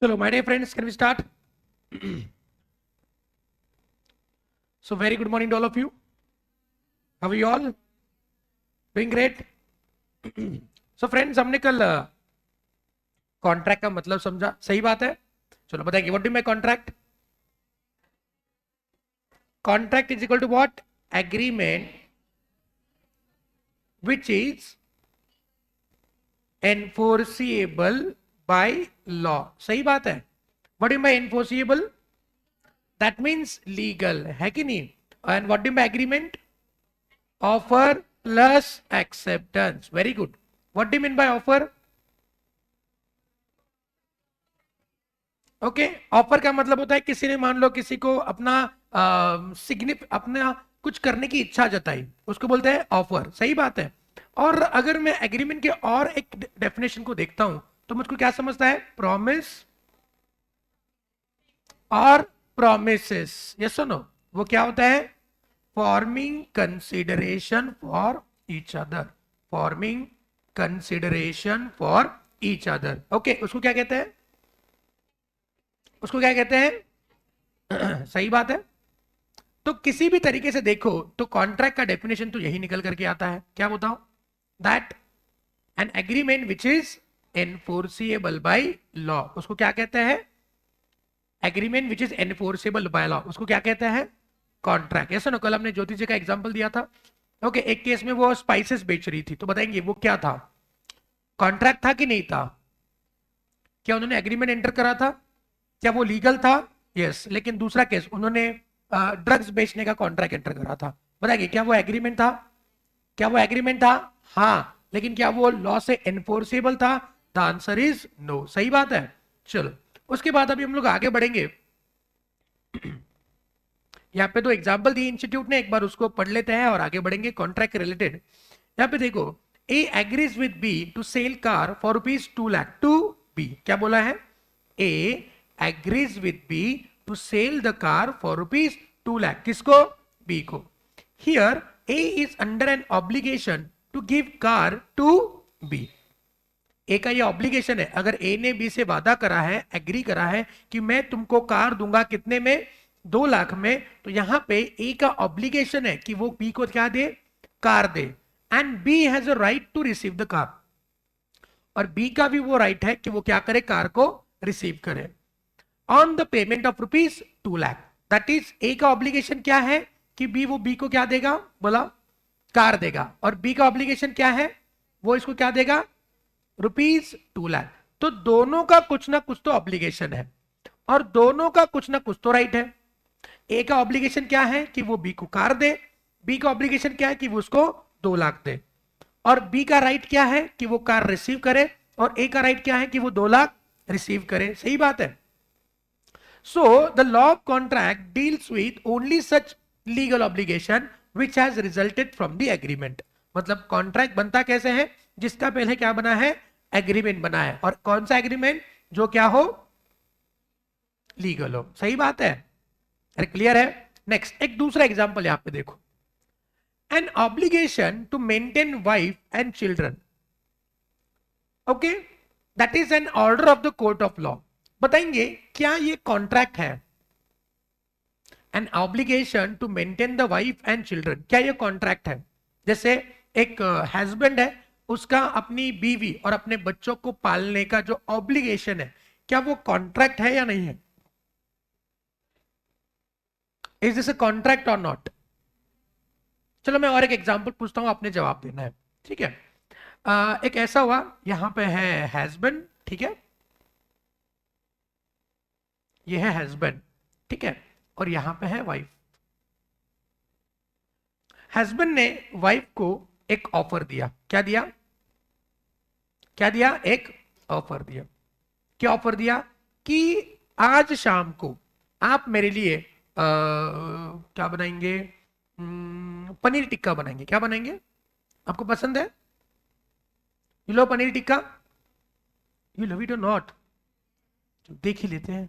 चलो my dear friends, can we start? So very good morning to all of you. How are you all? Doing great. So friends, हमने कल contract का मतलब समझा, सही बात है. चलो बताइए, what do mean contract? Contract is equal to what? Agreement which is enforceable by law. सही बात है. What do mean enforceable? That means legal है कि नहीं. And what do mean agreement? Offer plus acceptance. Very good. What do mean by offer? Okay, offer का मतलब होता है किसी ने, मान लो किसी को अपना अपना कुछ करने की इच्छा जताई, उसको बोलते हैं ऑफर. सही बात है. और अगर मैं एग्रीमेंट के और एक डेफिनेशन को देखता हूं तो मुझको क्या समझता है? प्रॉमिस और प्रोमिसेस. यस और नो? वो क्या होता है? Forming consideration for each other. Forming consideration for each other. Okay, उसको क्या कहते हैं? उसको क्या कहते हैं? सही बात है. तो किसी भी तरीके से देखो तो कॉन्ट्रैक्ट का डेफिनेशन तो यही निकल करके आता है. क्या बताओ? That an agreement which is enforceable by law. उसको क्या कहते हैं? Agreement which is enforceable by law. उसको क्या कहते हैं? कॉन्ट्रैक्ट. ऐसा ना, कल हमने ज्योति जी का एग्जांपल दिया था. ओके, एक केस में वो स्पाइसेस बेच रही थी, तो बताएंगे वो क्या था? कॉन्ट्रैक्ट था कि नहीं था? क्या उन्होंने एग्रीमेंट एंटर करा था? क्या वो लीगल था? यस. लेकिन दूसरा केस, उन्होंने ड्रग्स बेचने का कॉन्ट्रैक्ट एंटर करा था. बताइए, क्या वो एग्रीमेंट था? क्या वो एग्रीमेंट था? हाँ. लेकिन क्या वो लॉ से एनफोर्सेबल था? The answer is no. सही बात है. चलो, उसके बाद अभी हम लोग आगे बढ़ेंगे. यहाँ पे तो एग्जाम्पल दी इंस्टीट्यूट ने, एक बार उसको पढ़ लेते हैं और आगे बढ़ेंगे कॉन्ट्रैक्ट रिलेटेड. यहाँ पे देखो, A agrees with B to sell car for rupees 2 lakh to B. क्या बोला है? A agrees with B to sell the car for rupees 2 lakh. किसको? बी को. Here A is under an obligation to give car to B. A का ये obligation है. अगर ए ने बी से वादा करा है, एग्री करा है कि मैं तुमको कार दूंगा कितने में? 2 लाख में. तो यहां पे ए का ऑब्लिगेशन है कि वो बी को क्या दे? कार दे. And B has a right to receive the car. और बी का भी वो राइट है कि वो क्या करे? कार को रिसीव करे on the payment of rupees 2 lakh. That is, A का ऑब्लिगेशन क्या है कि वो बी को क्या देगा? बोला, कार देगा. और बी का ऑब्लिगेशन क्या है? वो इसको क्या देगा? रुपीज 2 लाख. तो दोनों का कुछ ना कुछ तो ऑब्लिगेशन है और दोनों का कुछ ना कुछ तो राइट है. ए का ऑब्लिगेशन क्या है कि वो बी को कार दे. बी का ऑब्लिगेशन क्या है कि वो उसको 2 लाख दे. और बी का राइट क्या है कि वो कार रिसीव करे. और ए का राइट क्या है कि वो 2 लाख रिसीव करे. सही बात है. So the law of contract deals with only such legal obligation which has resulted from the agreement. मतलब कॉन्ट्रैक्ट बनता कैसे है? जिसका पहले क्या बना है? एग्रीमेंट बना है. और कौन सा एग्रीमेंट? जो क्या हो? लीगल हो. सही बात है. अरे क्लियर है. नेक्स्ट, एक दूसरा एग्जांपल यहां पे देखो. An obligation to maintain wife and children. Okay, that is an order of the court of law. बताएंगे क्या ये कॉन्ट्रैक्ट है? An obligation to maintain the wife and children, क्या ये कॉन्ट्रैक्ट है? जैसे एक हस्बैंड है, उसका अपनी बीवी और अपने बच्चों को पालने का जो ऑब्लिगेशन है, क्या वो कॉन्ट्रैक्ट है या नहीं है? इज दिस अ कॉन्ट्रैक्ट और नॉट? चलो मैं और एक एग्जांपल पूछता हूं, आपने जवाब देना है. ठीक है. एक ऐसा हुआ, यहां पे है हस्बैंड. ठीक है, ये है हस्बैंड. ठीक है, और यहां पे है वाइफ. हस्बैंड ने वाइफ को एक ऑफर दिया. क्या दिया? क्या दिया? एक ऑफर दिया. क्या ऑफर दिया? कि आज शाम को आप मेरे लिए क्या बनाएंगे? पनीर टिक्का बनाएंगे. क्या बनाएंगे? आपको पसंद है? You love paneer tikka? You love it और नॉट? देख ही लेते हैं.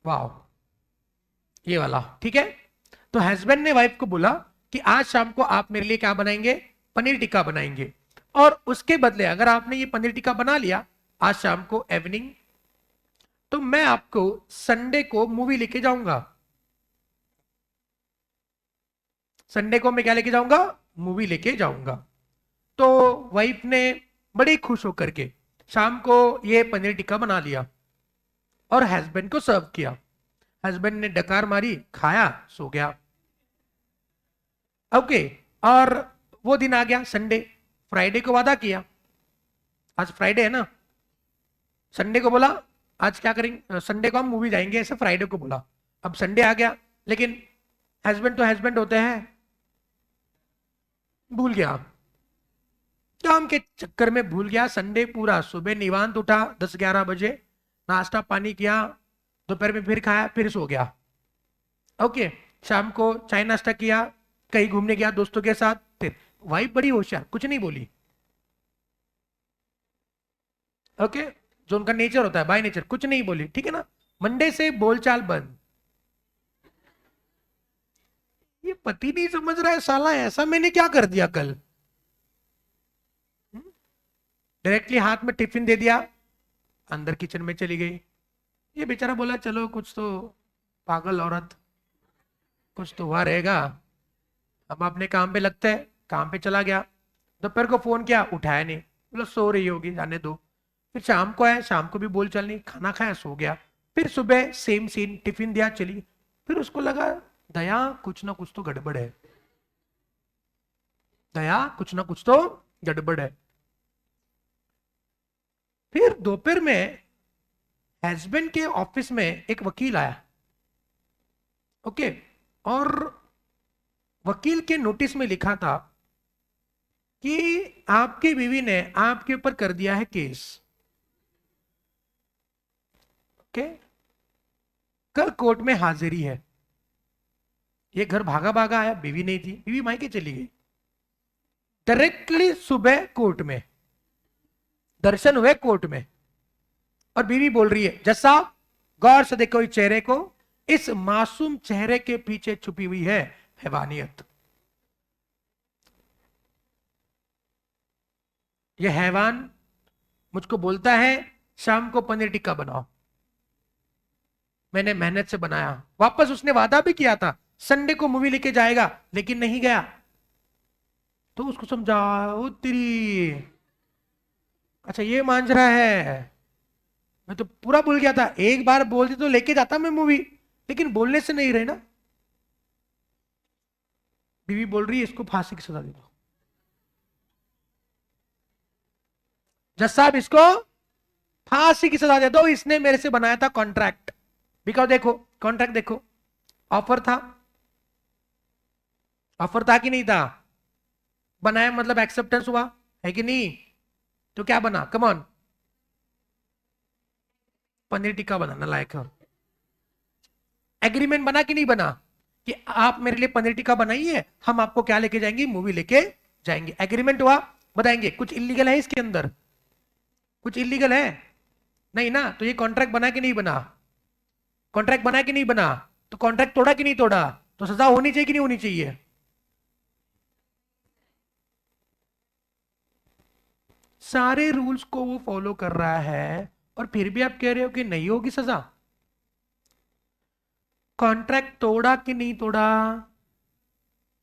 वाह, ये वाला. ठीक है. तो हस्बैंड ने वाइफ को बोला कि आज शाम को आप मेरे लिए क्या बनाएंगे? पनीर टिक्का बनाएंगे. और उसके बदले अगर आपने ये पनीर टिक्का बना लिया आज शाम को इवनिंग, तो मैं आपको संडे को मूवी लेके जाऊंगा। संडे को मैं क्या लेके जाऊंगा? मूवी लेके जाऊंगा। तो वाइफ ने बड़ी खुश होकर के शाम को ये पनीर टिक्का बना लिया और हस्बैंड को सर्व किया। हस्बैंड ने डकार मारी, खाया, सो गया। ओके। और वो दिन आ गया संडे। फ्राइडे को वादा किया, आज फ्राइडे है ना, संडे को बोला आज क्या करेंगे, संडे को हम मूवी जाएंगे, ऐसे फ्राइडे को बोला। अब संडे आ गया, लेकिन हस्बैंड तो हस्बैंड होते हैं, भूल गया, काम के चक्कर में भूल गया। संडे पूरा सुबह नीवांत उठा 10-11 बजे, नाश्ता पानी किया, दोपहर में फिर खाया, फिर सो गया। ओके। शाम को चाय नाश्ता किया, कहीं घूमने गया दोस्तों के साथ, फिर वाइफ बड़ी होशियार, कुछ नहीं बोली। ओके। जो उनका नेचर होता है, बाय नेचर, कुछ नहीं बोली, ठीक है ना। मंडे से बोलचाल बंद। ये पति नहीं समझ रहा है साला, ऐसा मैंने क्या कर दिया कल। डायरेक्टली हाथ में टिफिन दे दिया, अंदर किचन में चली गई। ये बेचारा बोला चलो कुछ तो, पागल औरत, कुछ तो हुआ रहेगा, अब अपने काम पे लगता है, काम पे चला गया। दोपहर को फोन किया, उठाया नहीं, बोला सो रही होगी, जाने दो। फिर शाम को आया, शाम को भी बोल चल नहीं, खाना खाया, सो गया। फिर सुबह सेम सीन, टिफिन दिया, चली। फिर उसको लगा दया कुछ ना कुछ तो गड़बड़ है, दया कुछ ना कुछ तो गड़बड़ है। फिर दोपहर में हस्बैंड के ऑफिस में एक वकील आया। ओके। और वकील के नोटिस में लिखा था कि आपकी बीवी ने आपके ऊपर कर दिया है केस। ओके। कल कोर्ट में हाजिरी है। ये घर भागा भागा आया, बीवी नहीं थी, बीवी मायके चली गई। डायरेक्टली सुबह कोर्ट में दर्शन हुए, कोर्ट में, और बीवी बोल रही है जज साहब गौर से देखो इस चेहरे को, इस मासूम चेहरे के पीछे छुपी हुई है हैवानियत। यह हैवान मुझको बोलता है शाम को पनीर टिक्का बनाओ, मैंने मेहनत से बनाया। वापस उसने वादा भी किया था संडे को मूवी लेके जाएगा, लेकिन नहीं गया। तो उसको समझाओ तेरी, अच्छा ये मान रहा है, मैं तो पूरा भूल गया था, एक बार बोलती तो लेके जाता मैं मूवी, लेकिन बोलने से नहीं रहे ना। बीवी बोल रही है इसको फांसी की सजा दे दो। जज साहब इसको फांसी की सजा दे दो, इसने मेरे से बनाया था कॉन्ट्रैक्ट। बिकॉज देखो कॉन्ट्रैक्ट देखो, ऑफर था, ऑफर था कि नहीं था, बनाया मतलब एक्सेप्टेंस हुआ है कि नहीं, तो क्या बना, कम ऑन, पनीर टिक्का बनाना लायक है। एग्रीमेंट बना कि नहीं बना कि आप मेरे लिए पनीर टिक्का बनाइए, हम आपको क्या लेके जाएंगे, मूवी लेके जाएंगे। एग्रीमेंट हुआ। बताएंगे कुछ इलीगल है इसके अंदर, कुछ इलीगल है नहीं ना। तो ये कॉन्ट्रैक्ट बना कि नहीं बना, कॉन्ट्रैक्ट बना कि नहीं बना, तो कॉन्ट्रैक्ट तोड़ा कि नहीं तोड़ा, तो सजा होनी चाहिए कि नहीं होनी चाहिए। सारे रूल्स को वो फॉलो कर रहा है और फिर भी आप कह रहे हो कि नहीं होगी सजा। कॉन्ट्रैक्ट तोड़ा कि नहीं तोड़ा,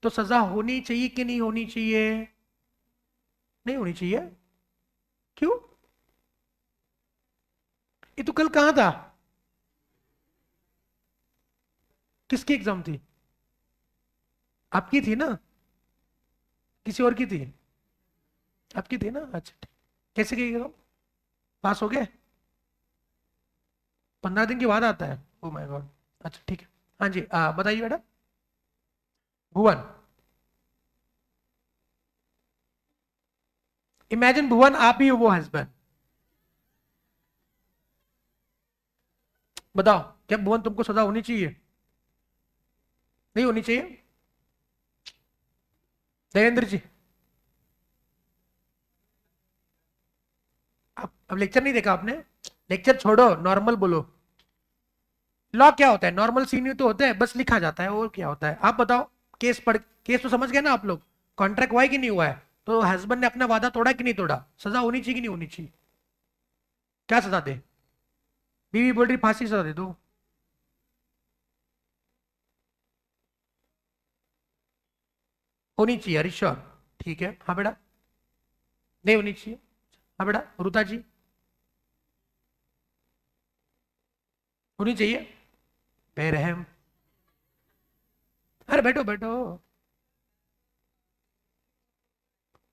तो सजा होनी चाहिए कि नहीं होनी चाहिए, नहीं होनी चाहिए। क्यों? ये तो कल कहां था, किसकी एग्जाम थी, आपकी थी ना, किसी और की थी, आपकी थी ना। अच्छा ठीक। कैसे गई एग्जाम, पास हो गए? 15 दिन के बाद आता है, ओ माय गॉड। अच्छा ठीक है। हाँ जी बताइए बेटा। भुवन, इमेजिन भुवन आप ही हो वो हस्बैंड, बताओ क्या भुवन तुमको सजा होनी चाहिए, नहीं होनी चाहिए? देवेंद्र जी, अब लेक्चर नहीं देखा आपने, लेक्चर छोड़ो, नॉर्मल बोलो। लॉ क्या होता है, नॉर्मल सीन तो होता है, बस लिखा जाता है, और क्या होता है आप बताओ। केस तो समझ गए ना आप लोग, कॉन्ट्रैक्ट हुआ है कि नहीं हुआ है, तो हस्बैंड ने अपना वादा तोड़ा कि नहीं तोड़ा, सजा होनी चाहिए कि नहीं होनी चाहिए? क्या सजा दे? बीवी बोल रही फांसी सजा दे दो। होनी चाहिए हरीश श्योर? ठीक है, हाँ बेटा। नहीं होनी चाहिए? हाँ बेटा रुता जी, होनी चाहिए? बेरहम। अरे बैठो बैठो।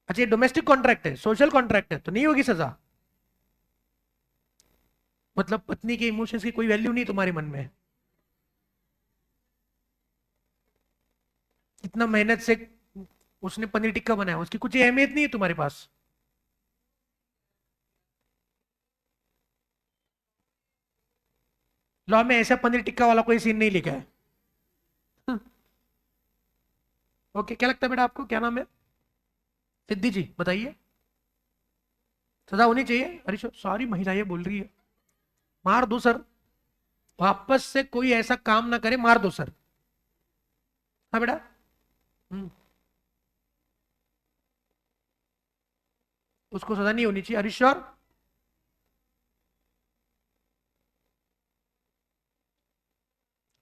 अच्छा ये डोमेस्टिक कॉन्ट्रैक्ट है, सोशल कॉन्ट्रैक्ट है, तो नहीं होगी सजा? मतलब पत्नी के इमोशंस की कोई वैल्यू नहीं तुम्हारे मन में? इतना मेहनत से उसने पनीर टिक्का बनाया, उसकी कुछ अहमियत नहीं है तुम्हारे पास? लॉ में ऐसा पनीर टिक्का वाला कोई सीन नहीं लिखा है। ओके, क्या लगता है बेटा आपको, क्या नाम है? सिद्धि जी बताइए। सजा होनी चाहिए? अरे सारी महिलाएं बोल रही है। मार दो सर, वापस से कोई ऐसा काम ना करे, मार दो सर। हाँ बेटा। हम्म, उसको सजा नहीं होनी चाहिए, अरे श्योर?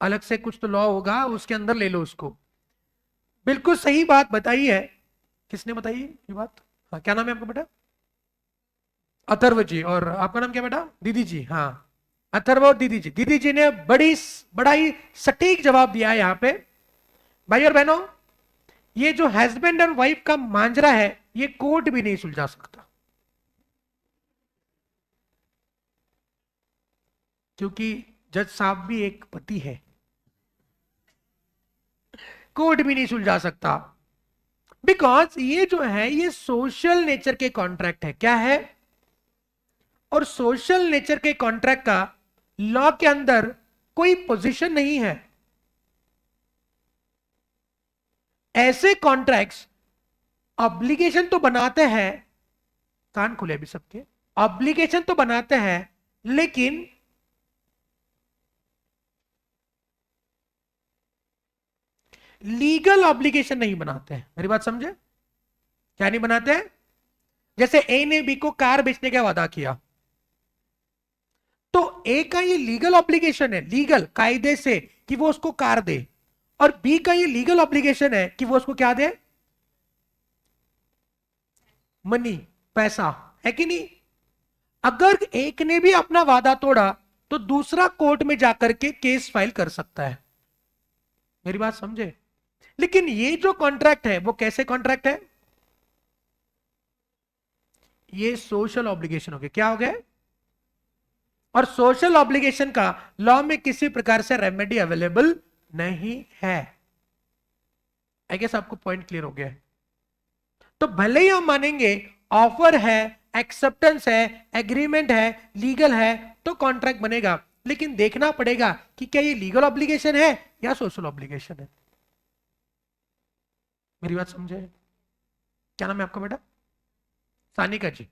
अलग से कुछ तो लॉ होगा, उसके अंदर ले लो उसको। बिल्कुल सही बात बताई है। किसने बताई ये बात? हाँ, क्या नाम है आपका बेटा? अथर्व जी। और आपका नाम क्या बेटा? दीदी जी, हाँ। अथर्व और दीदी जी, दीदी जी ने बड़ा ही सटीक जवाब दिया है यहाँ पे। भाई और बहनों, ये जो हस्बैंड एंड वाइफ का मांजरा है, ये कोर्ट भी नहीं सुलझा सकता, क्योंकि जज साहब भी एक पति है। कोर्ट भी नहीं सुलझा सकता, बिकॉज ये जो है ये सोशल नेचर के कॉन्ट्रैक्ट है। क्या है? और सोशल नेचर के कॉन्ट्रैक्ट का लॉ के अंदर कोई पोजीशन नहीं है। ऐसे कॉन्ट्रैक्ट्स ऑब्लिगेशन तो बनाते हैं, कान खुले अभी सबके, ऑब्लिगेशन तो बनाते हैं, लेकिन लीगल ऑब्लिगेशन नहीं बनाते हैं। मेरी बात समझे? क्या नहीं बनाते हैं? जैसे ए ने बी को कार बेचने का वादा किया, तो ए का ये लीगल ऑब्लिगेशन है, लीगल कायदे से, कि वो उसको कार दे, और बी का ये लीगल ऑब्लिगेशन है कि वो उसको क्या दे? मनी, पैसा। है कि नहीं? अगर एक ने भी अपना वादा तोड़ा, तो दूसरा कोर्ट में जाकर के केस फाइल कर सकता है। मेरी बात समझे? लेकिन ये जो कॉन्ट्रैक्ट है वो कैसे कॉन्ट्रैक्ट है? ये सोशल ऑब्लिगेशन हो गया। क्या हो गया? और सोशल ऑब्लिगेशन का लॉ में किसी प्रकार से रेमेडी अवेलेबल नहीं है। आई गेस आपको पॉइंट क्लियर हो गया है। तो भले ही हम मानेंगे ऑफर है, एक्सेप्टेंस है, एग्रीमेंट है, लीगल है, तो कॉन्ट्रैक्ट बनेगा, लेकिन देखना पड़ेगा कि क्या ये लीगल ऑब्लिगेशन है या सोशल ऑब्लिगेशन है। मेरी बात समझे? क्या नाम है आपका बेटा? सानिका जी।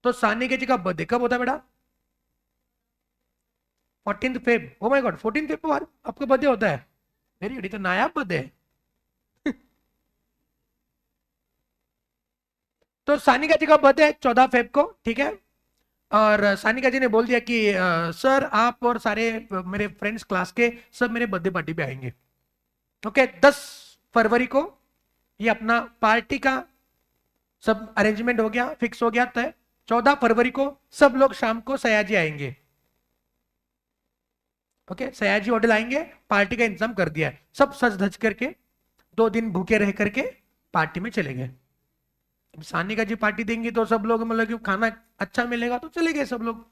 तो सानिका जी का बर्थडे कब होता है बेटा? 14 Feb. Oh my God, 14 Feb को आपका बर्थडे होता है? वेरी गुड, तो नायाब बर्थडे है। तो सानिका जी का बर्थडे है 14 फेब को, ठीक है। और सानिका जी ने बोल दिया कि सर आप और सारे मेरे फ्रेंड्स क्लास के सब मेरे बर्थडे पार्टी पे आएंगे। ओके, 10 फरवरी को ये अपना पार्टी का सब अरेंजमेंट हो गया, फिक्स हो गया तय। 14 फरवरी को सब लोग शाम को सयाजी आएंगे। ओके, सयाजी होटल आएंगे, पार्टी का इंतजाम कर दिया है, सब सज धज करके 2 दिन भूखे रह करके पार्टी में चले गए। सानिका जी पार्टी देंगी तो सब लोग, मतलब कि खाना अच्छा मिलेगा तो चले गए सब लोग।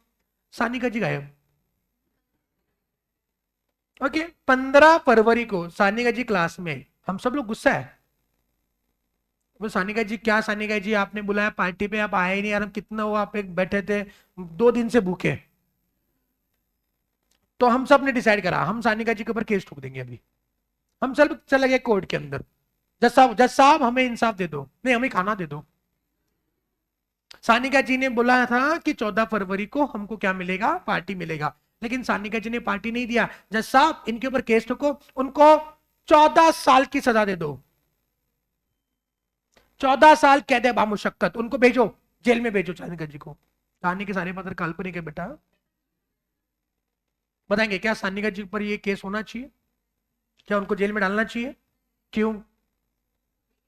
सानिका जी गायब। ओके, 15 फरवरी को सानिका जी क्लास में, हम सब लोग गुस्सा है। वो सानिका जी, क्या सानिका जी आपने बुलाया पार्टी पे, आप आए ही नहीं यार, हम कितना हुआ आप एक बैठे थे, 2 दिन से भूखे। तो हम सब ने डिसाइड करा हम सानिका जी के ऊपर केस ठोक देंगे अभी। हम सब चले गए कोर्ट के अंदर। जज साहब हमें इंसाफ दे दो, नहीं हमें खाना दे दो। सानिका जी ने बोला था कि 14 फरवरी को हमको क्या मिलेगा? पार्टी मिलेगा। लेकिन सानिका जी ने पार्टी नहीं दिया। जज साहब इनके ऊपर केस ठोको, उनको 14 साल की सजा दे दो। 14 साल कैद बामुशक्कत, उनको भेजो जेल में, भेजो सानिका जी को। कहानी के सारे पत्र काल्पनिक है बेटा। बताएंगे क्या सानिका जी पर ये केस होना चाहिए? क्या उनको जेल में डालना चाहिए? क्यों?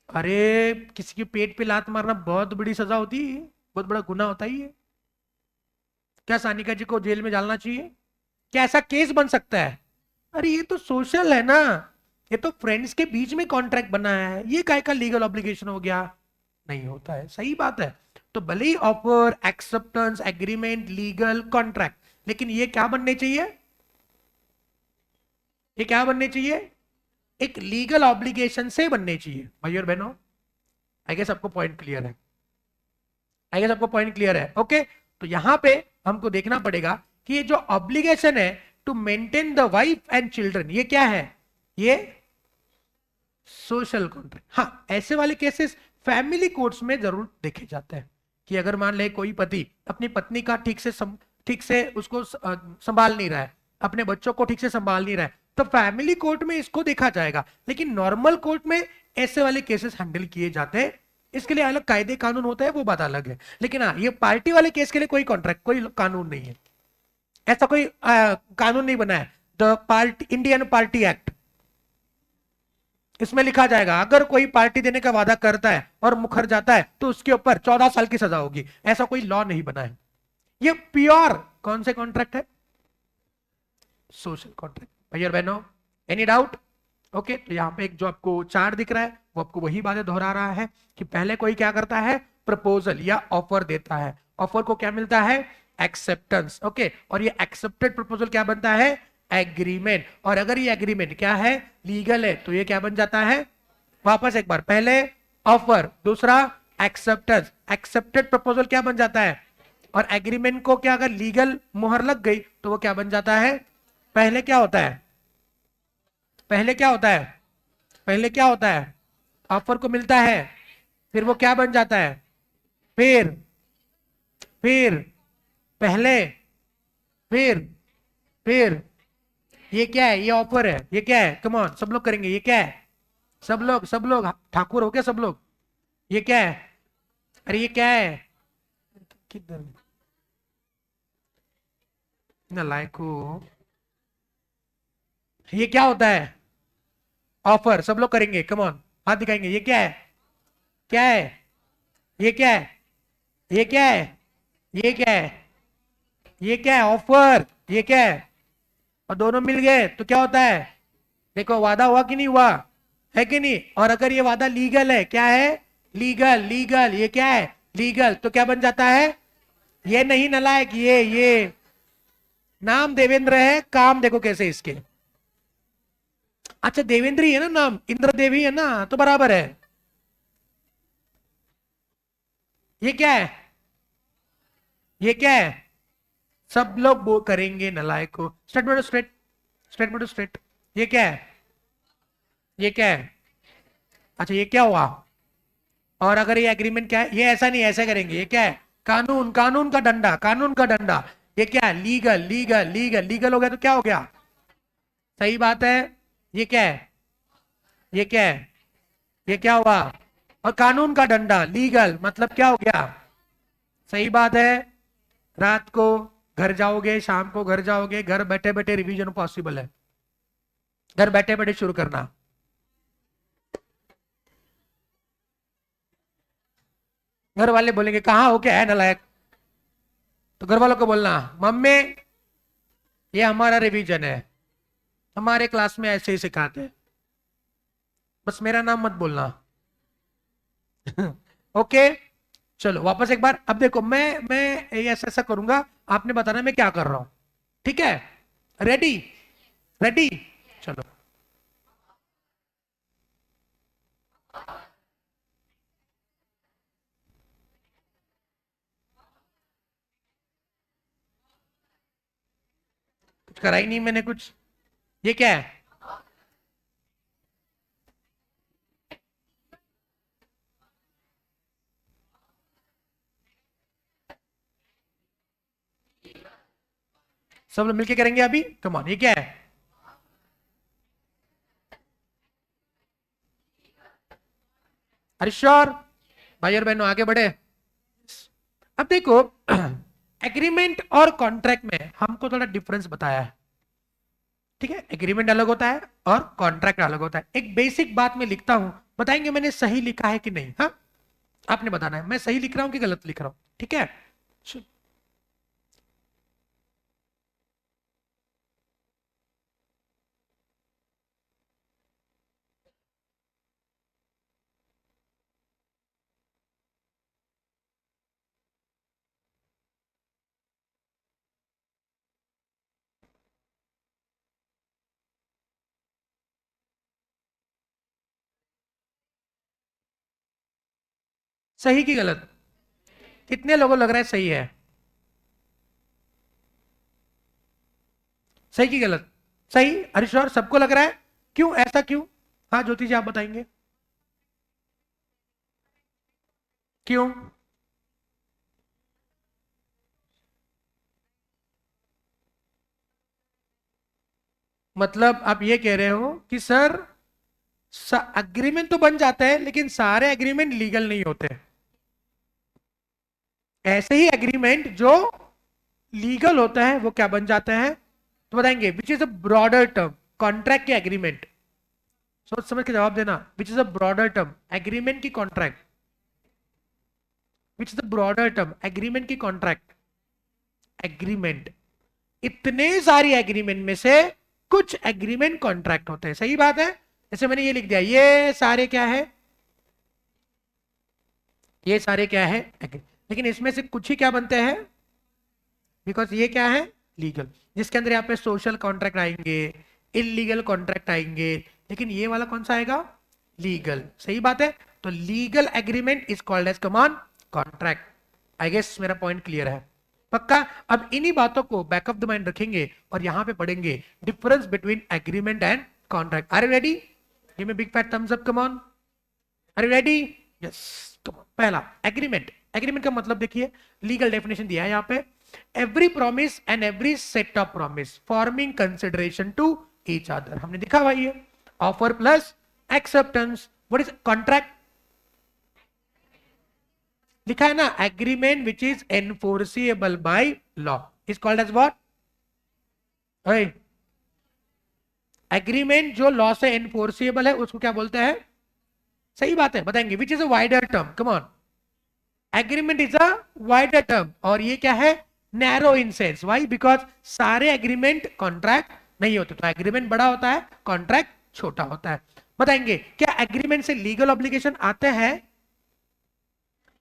अरे किसी के पेट पे लात मारना बहुत बड़ी सजा होती है, बहुत बड़ा गुनाह होता है ये। क्या सानिका जी को जेल में डालना चाहिए? क्या ऐसा केस बन सकता है? अरे ये तो सोशल है ना, ये तो फ्रेंड्स के बीच में कॉन्ट्रैक्ट बना है, ये काय का लीगल ऑब्लिगेशन हो गया? नहीं होता है, सही बात है। तो भले ही offer, acceptance, agreement, legal, contract, लेकिन ये क्या बनने चाहिए? ये क्या बनने चाहिए? एक लीगल ऑब्लिगेशन से बनने चाहिए। भाई और बहनों, आई गेस आपको पॉइंट क्लियर है, आई गेस आपको पॉइंट क्लियर है। ओके, तो यहां पे हमको देखना पड़ेगा कि ये जो ऑब्लिगेशन है to maintain the wife and children, ये क्या है? ये सोशल कॉन्ट्रैक्ट। हाँ, ऐसे वाले केसेस फैमिली कोर्ट्स में जरूर देखे जाते हैं कि अगर मान ले कोई पति अपनी पत्नी का ठीक से उसको संभाल नहीं रहा है, अपने बच्चों को ठीक से संभाल नहीं रहा है, तो फैमिली कोर्ट में इसको देखा जाएगा। लेकिन नॉर्मल कोर्ट में ऐसे वाले केसेस हैंडल किए जाते हैं, इसके लिए अलग कायदे कानून होता है, वो बात अलग है। लेकिन हाँ, ये पार्टी वाले केस के लिए कोई कॉन्ट्रैक्ट, कोई कानून नहीं है, ऐसा कोई कानून नहीं बना है। The party, Indian party act, इसमें लिखा जाएगा अगर कोई पार्टी देने का वादा करता है और मुखर जाता है तो उसके ऊपर 14 साल की सजा होगी। ऐसा कोई लॉ नहीं बना है। ये प्योर कौन से कॉन्ट्रैक्ट है? Social contract. भैया बहनों, एनी डाउट? ओके, तो यहां पे एक जो आपको चार्ट दिख रहा है वो आपको वही बातें दोहरा रहा है कि पहले कोई क्या करता है? प्रपोजल या ऑफर देता है, ऑफर को क्या मिलता है? एक्सेप्टेंस। ओके, और ये एक्सेप्टेड प्रपोजल क्या बनता है? एग्रीमेंट। और अगर ये एग्रीमेंट क्या है? लीगल है, तो ये क्या बन जाता है? वापस एक बार, पहले ऑफर, दूसरा एक्सेप्टेंस, एक्सेप्टेड प्रपोजल क्या बन जाता है? और एग्रीमेंट को क्या अगर लीगल मुहर लग गई तो वो क्या बन जाता है? पहले क्या होता है? पहले क्या होता है? पहले क्या होता है? ऑफर को मिलता है, फिर वो क्या बन जाता है? फिर फिर पहले, फिर ये क्या है? ये ऑफर है, ये क्या है? कम ऑन, सब लोग करेंगे, ये क्या है? सब लोग ठाकुर हो क्या सब लोग? ये क्या है? अरे ये क्या है? किधर नालायको, ये क्या होता है? ऑफर, सब लोग करेंगे, कम ऑन, हाथ दिखाएंगे, ये क्या है? क्या है? ये क्या है? ये क्या है? ये क्या है? ये क्या है? ऑफर। ये क्या है? और दोनों मिल गए तो क्या होता है? देखो वादा हुआ कि नहीं हुआ? है कि नहीं? और अगर ये वादा लीगल है, क्या है? लीगल, लीगल, ये क्या है? लीगल, तो क्या बन जाता है? ये नहीं नालायक, ये नाम देवेंद्र है, काम देखो कैसे इसके। अच्छा देवेंद्र ही है ना नाम, इंद्र देवी है ना, तो बराबर है। ये क्या है? ये क्या है? सब लोग वो करेंगे नालायक को। Statement straight, statement straight. ये क्या है? ये क्या है? अच्छा ये क्या हुआ? और अगर ये एग्रीमेंट क्या है? ये ऐसा नहीं, ऐसा करेंगे, ये क्या है? कानून, कानून का डंडा, कानून का डंडा। ये क्या है? लीगल, लीगल, लीगल, लीगल हो गया तो क्या हो गया? सही बात है। ये क्या है? ये क्या है? ये क्या हुआ? और कानून का डंडा, लीगल, मतलब क्या हो गया? सही बात है। रात को घर जाओगे, शाम को घर जाओगे, घर बैठे बैठे रिवीजन पॉसिबल है, घर बैठे बैठे शुरू करना। घर वाले बोलेंगे कहाँ हो, क्या है नालायक? तो घर वालों को बोलना मम्मी ये हमारा रिवीजन है, हमारे क्लास में ऐसे ही सिखाते हैं, बस मेरा नाम मत बोलना। ओके, चलो वापस एक बार। अब देखो मैं ऐसा ऐसा करूंगा, आपने बताना मैं क्या कर रहा हूं, ठीक है? रेडी? रेडी? चलो। कुछ करा ही नहीं मैंने कुछ। ये क्या है? सब लोग मिलके करेंगे अभी, कम ऑन। ये क्या है? अरे श्योर? भाई और बहनों आगे बढ़े। अब देखो एग्रीमेंट और कॉन्ट्रैक्ट में हमको थोड़ा डिफरेंस बताया है, ठीक है। एग्रीमेंट अलग होता है और कॉन्ट्रैक्ट अलग होता है। एक बेसिक बात मैं लिखता हूं, बताएंगे मैंने सही लिखा है कि नहीं, हाँ आपने बताना है मैं सही लिख रहा हूं कि गलत लिख रहा हूं, ठीक है। सही कि गलत? कितने लोगों को लग रहा है सही है? सही कि गलत? सही, हरीश्वर सबको लग रहा है? क्यों, ऐसा क्यों? हाँ ज्योति जी आप बताएंगे क्यों। मतलब आप ये कह रहे हो कि सर एग्रीमेंट तो बन जाता है लेकिन सारे एग्रीमेंट लीगल नहीं होते। ऐसे ही एग्रीमेंट जो लीगल होता है वो क्या बन जाता है, तो बताएंगे which is a broader term. Contract के एग्रीमेंट, सोच समझ के जवाब देना, which is a broader term agreement की contract, which is a broader term agreement की कॉन्ट्रैक्ट। एग्रीमेंट, इतने सारी एग्रीमेंट में से कुछ एग्रीमेंट कॉन्ट्रैक्ट होते हैं, सही बात है। जैसे मैंने ये लिख दिया, ये सारे क्या है, ये सारे क्या है लेकिन इसमें से कुछ ही क्या बनते हैं, बिकॉज ये क्या है लीगल, जिसके अंदर यहाँ पे सोशल कॉन्ट्रैक्ट आएंगे, इलीगल कॉन्ट्रैक्ट आएंगे, लेकिन ये वाला कौन सा आएगा, लीगल, सही बात है। तो legal agreement is called as common contract. I guess मेरा पॉइंट क्लियर है, पक्का। अब इन्हीं बातों को बैक ऑफ द माइंड रखेंगे और यहां पे पढ़ेंगे difference between agreement and contract. Are you ready? Give me big fat thumbs up, come on. Are you ready? Yes. पहला एग्रीमेंट, एग्रीमेंट का मतलब देखिए, लीगल डेफिनेशन दिया है यहाँ पे, every promise and every set of promise forming consideration to each other. हमने देखा भाई ये offer plus acceptance. What is contract? लिखा है ना, agreement which is enforceable by law is called as what. Agreement जो लॉ से एनफोर्सिएबल है उसको क्या बोलते हैं? सही बात है, बताएंगे which is a wider term, come on. Agreement is a wider term और ये क्या है, narrow in sense. Why? Because सारे एग्रीमेंट कॉन्ट्रैक्ट नहीं होते, तो एग्रीमेंट बड़ा होता है, कॉन्ट्रैक्ट छोटा होता है। बताएंगे क्या एग्रीमेंट से लीगल ऑब्लिगेशन आते हैं?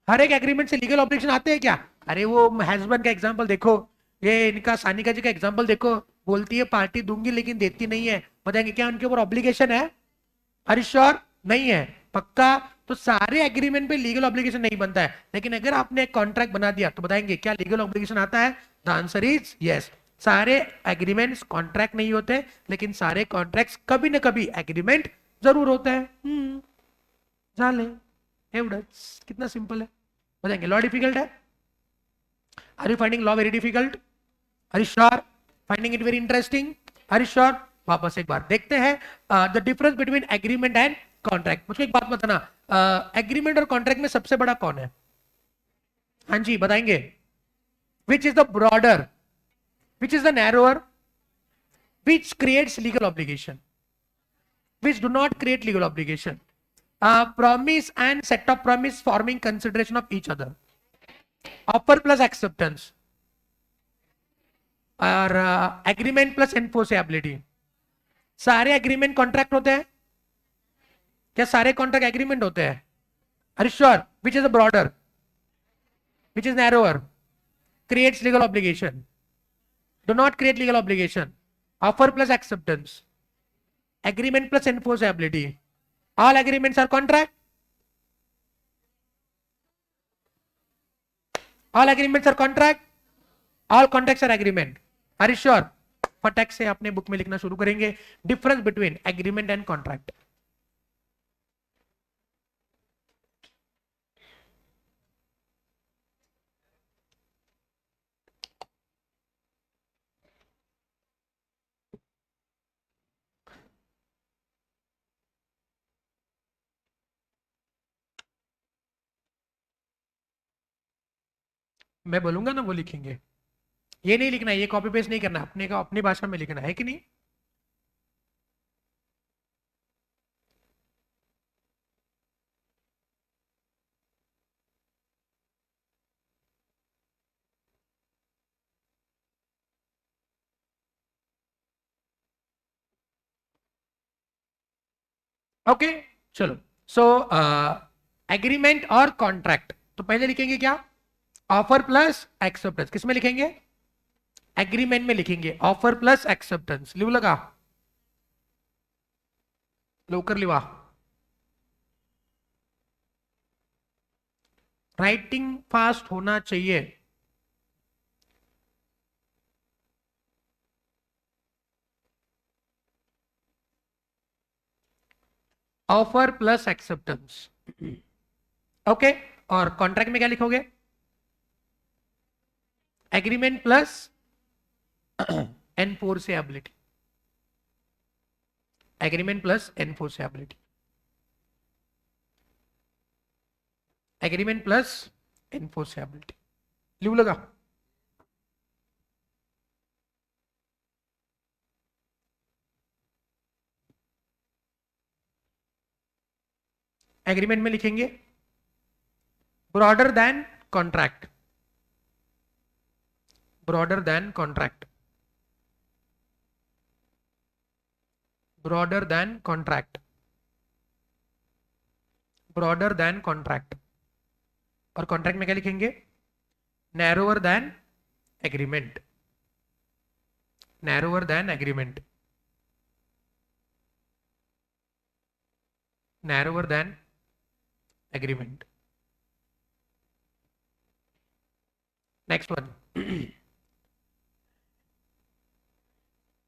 हर एक एग्रीमेंट से लीगल ऑब्लिगेशन आते हैं क्या? अरे वो हस्बैंड का एग्जांपल देखो, ये इनका सानिका जी का एग्जांपल देखो, बोलती है पार्टी दूंगी लेकिन देती नहीं है। बताएंगे क्या उनके ऊपर ऑब्लिगेशन है? अरे श्योर नहीं है, पक्का। तो सारे एग्रीमेंट पे लीगल ऑब्लिगेशन नहीं बनता है, लेकिन अगर आपने एक कॉन्ट्रैक्ट बना दिया तो बताएंगे क्या लीगल ऑब्लिगेशन आता है? The answer is yes. सारे एग्रीमेंट्स कॉन्ट्रैक्ट नहीं होते, लेकिन सारे कॉन्ट्रैक्ट्स कभी ना कभी एग्रीमेंट जरूर होता है। झाले एवढंच, कितना सिंपल है। बताएंगे लॉ डिफिकल्ट है? Are you finding law very difficult? Are you sure? Finding it very interesting? Are you sure? वापस एक बार देखते हैं the difference between agreement and contract. मुझको एक बात बताना, एग्रीमेंट और कॉन्ट्रैक्ट में सबसे बड़ा कौन है? हाँ जी बताएंगे। Which is the broader, which is the narrower, which creates legal obligation, which do not create legal obligation? Promise and set of promise forming consideration of each other, offer plus acceptance, और agreement plus enforceability. सारे agreement contract होते हैं क्या? सारे contract agreement होते हैं? Are you sure? Which is a broader, which is narrower, creates legal obligation, do not create legal obligation, offer plus acceptance, agreement plus enforceability, all agreements are contract, all agreements are contract, all contracts are agreement। are you sure? फटक से अपने book में लिखना शुरू करेंगे, difference between agreement and contract. मैं बोलूंगा ना वो लिखेंगे, ये नहीं लिखना है, ये कॉपी पेस्ट नहीं करना, अपने का अपनी भाषा में लिखना है कि नहीं। ओके चलो। सो एग्रीमेंट और कॉन्ट्रैक्ट, तो पहले लिखेंगे क्या, ऑफर प्लस एक्सेप्टेंस। किस में लिखेंगे, एग्रीमेंट में लिखेंगे ऑफर प्लस एक्सेप्टेंस। लिव लगा, लवकर लिवा, राइटिंग फास्ट होना चाहिए। Offer plus acceptance. ओके, और कॉन्ट्रैक्ट में क्या लिखोगे, agreement plus enforceability, agreement plus enforceability, agreement plus enforceability. लिव लगा, एग्रीमेंट में लिखेंगे broader than contract, broader than contract, broader than contract, broader than contract. और कॉन्ट्रैक्ट में क्या लिखेंगे, narrower than agreement, narrower than agreement, narrower than agreement. Next one,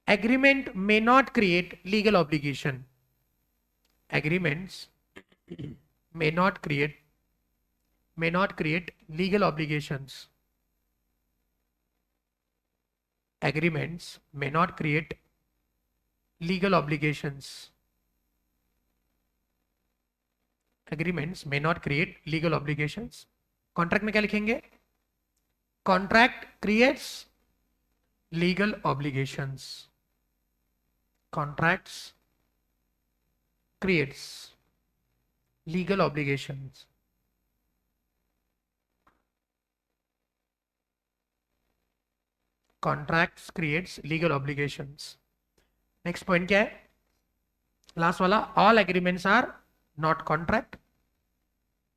agreement may not create legal obligation, agreements may not create legal obligations, agreements may not create legal obligations, agreements may not create legal obligations। Contract में क्या लिखेंगे, contract creates legal obligations, contracts creates legal obligations, contracts creates legal obligations। Next point क्या है, last वाला, all agreements are not contract.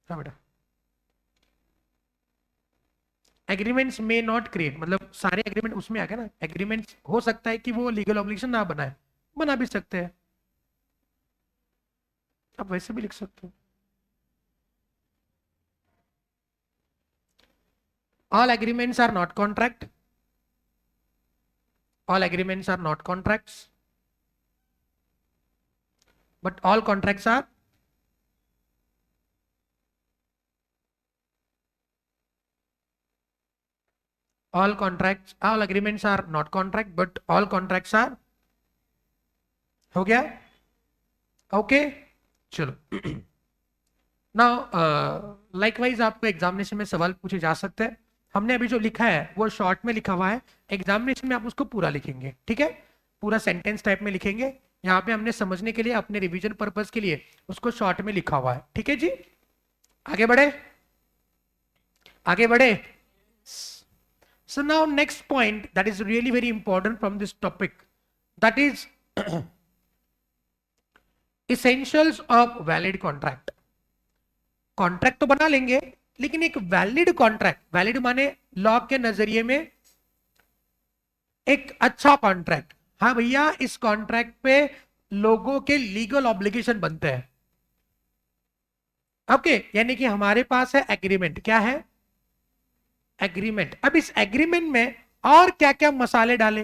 हाँ बेटा, agreements में not create मतलब सारे एग्रीमेंट उसमें आ गए ना, एग्रीमेंट्स हो सकता है कि वो लीगल ऑब्लिगेशन ना बनाए, बना भी सकते हैं, आप वैसे भी लिख सकते हो। All agreements are not contract, all agreements are not contracts, but all contracts are, all agreements are not contract but all contracts are, हो गया, ओके चलो। नाउ लाइकवाइज आपको एग्जामिनेशन में सवाल पूछे जा सकते हैं, हमने अभी जो लिखा है वो शॉर्ट में लिखा हुआ है, एग्जामिनेशन में आप उसको पूरा लिखेंगे, ठीक है, पूरा सेंटेंस टाइप में लिखेंगे। यहाँ पे हमने समझने के लिए अपने रिवीजन पर्पस के लिए उसको शॉर्ट में लिखा हुआ है, ठीक है जी। आगे बढ़े, आगे बढ़े। So now next point that is really very important from this topic, that is essentials of valid contract। Contract तो बना लेंगे लेकिन एक वैलिड कॉन्ट्रैक्ट, वैलिड माने लॉ के नजरिए में एक अच्छा कॉन्ट्रैक्ट, हाँ भैया इस कॉन्ट्रैक्ट पे लोगों के लीगल ऑब्लिगेशन बनते हैं, ओके यानी कि हमारे पास है एग्रीमेंट, क्या है एग्रीमेंट। अब इस एग्रीमेंट में और क्या क्या मसाले डाले,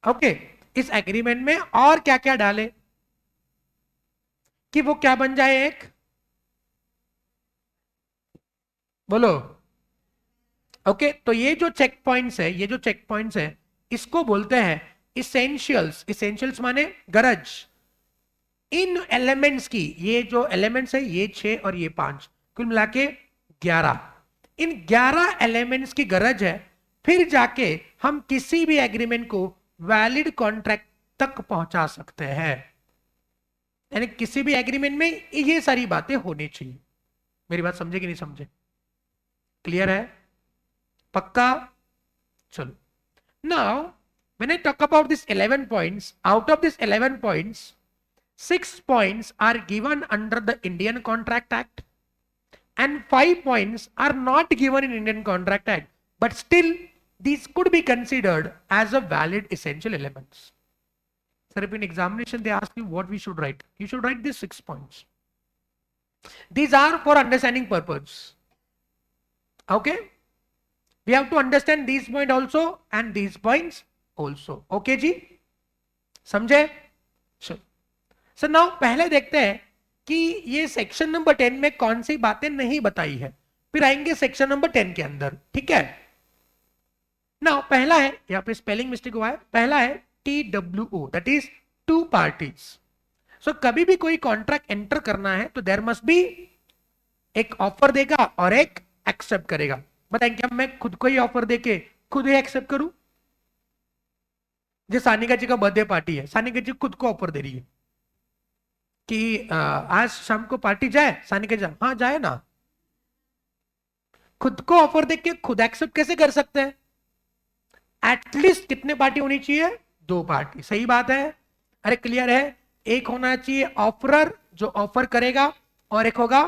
ओके इस एग्रीमेंट में और क्या क्या डाले कि वो क्या बन जाए, एक बोलो, ओके तो ये जो चेक पॉइंट्स है, ये जो चेक पॉइंट्स है इसको बोलते हैं इसेंशियल्स। इसेंशियल्स माने गरज, इन एलिमेंट्स की, ये जो एलिमेंट्स है ये 6 और ये 5 कुल मिला के 11। इन 11 एलिमेंट्स की गरज है, फिर जाके हम किसी भी एग्रीमेंट को वैलिड कॉन्ट्रैक्ट तक पहुंचा सकते हैं। यानी किसी भी एग्रीमेंट में ये सारी बातें होनी चाहिए। मेरी बात समझे कि नहीं समझे? क्लियर है? पक्का? चलो, now when I talk about this 11 points, out of this 11 points 6 points are given under the Indian Contract Act and 5 points are not given in Indian Contract Act, but still these could be considered as a valid essential elements. Sir, if in examination they ask you what we should write, you should write these 6 points. These are for understanding purpose. Okay? We have to understand these points also and these points also. Okay जी? समझे? चलो, sir now पहले देखते हैं कि ये section number 10 में कौन सी बातें नहीं बताई है, फिर आएंगे सेक्शन नंबर 10 के अंदर। ठीक है? नाउ पहला है, यहां पे स्पेलिंग मिस्टेक हुआ है, पहला है TWO, that is two parties. So कभी भी कोई कॉन्ट्रैक्ट एंटर करना है तो देयर मस्ट बी एक ऑफर देगा और एक एक्सेप्ट करेगा। बताएं, क्या मैं खुद को ही ऑफर देके खुद ही एक्सेप्ट करूं? जो सानिका जी का बर्थडे पार्टी है, सानिका जी खुद को ऑफर दे रही है कि आज शाम को पार्टी जाए, सानिका जी हाँ जाए ना। खुद को ऑफर देख के खुद एक्सेप्ट कैसे कर सकते हैं? एटलीस्ट कितने पार्टी होनी चाहिए? 2 पार्टी। सही बात है? अरे क्लियर है? एक होना चाहिए ऑफरर जो ऑफर करेगा, और एक होगा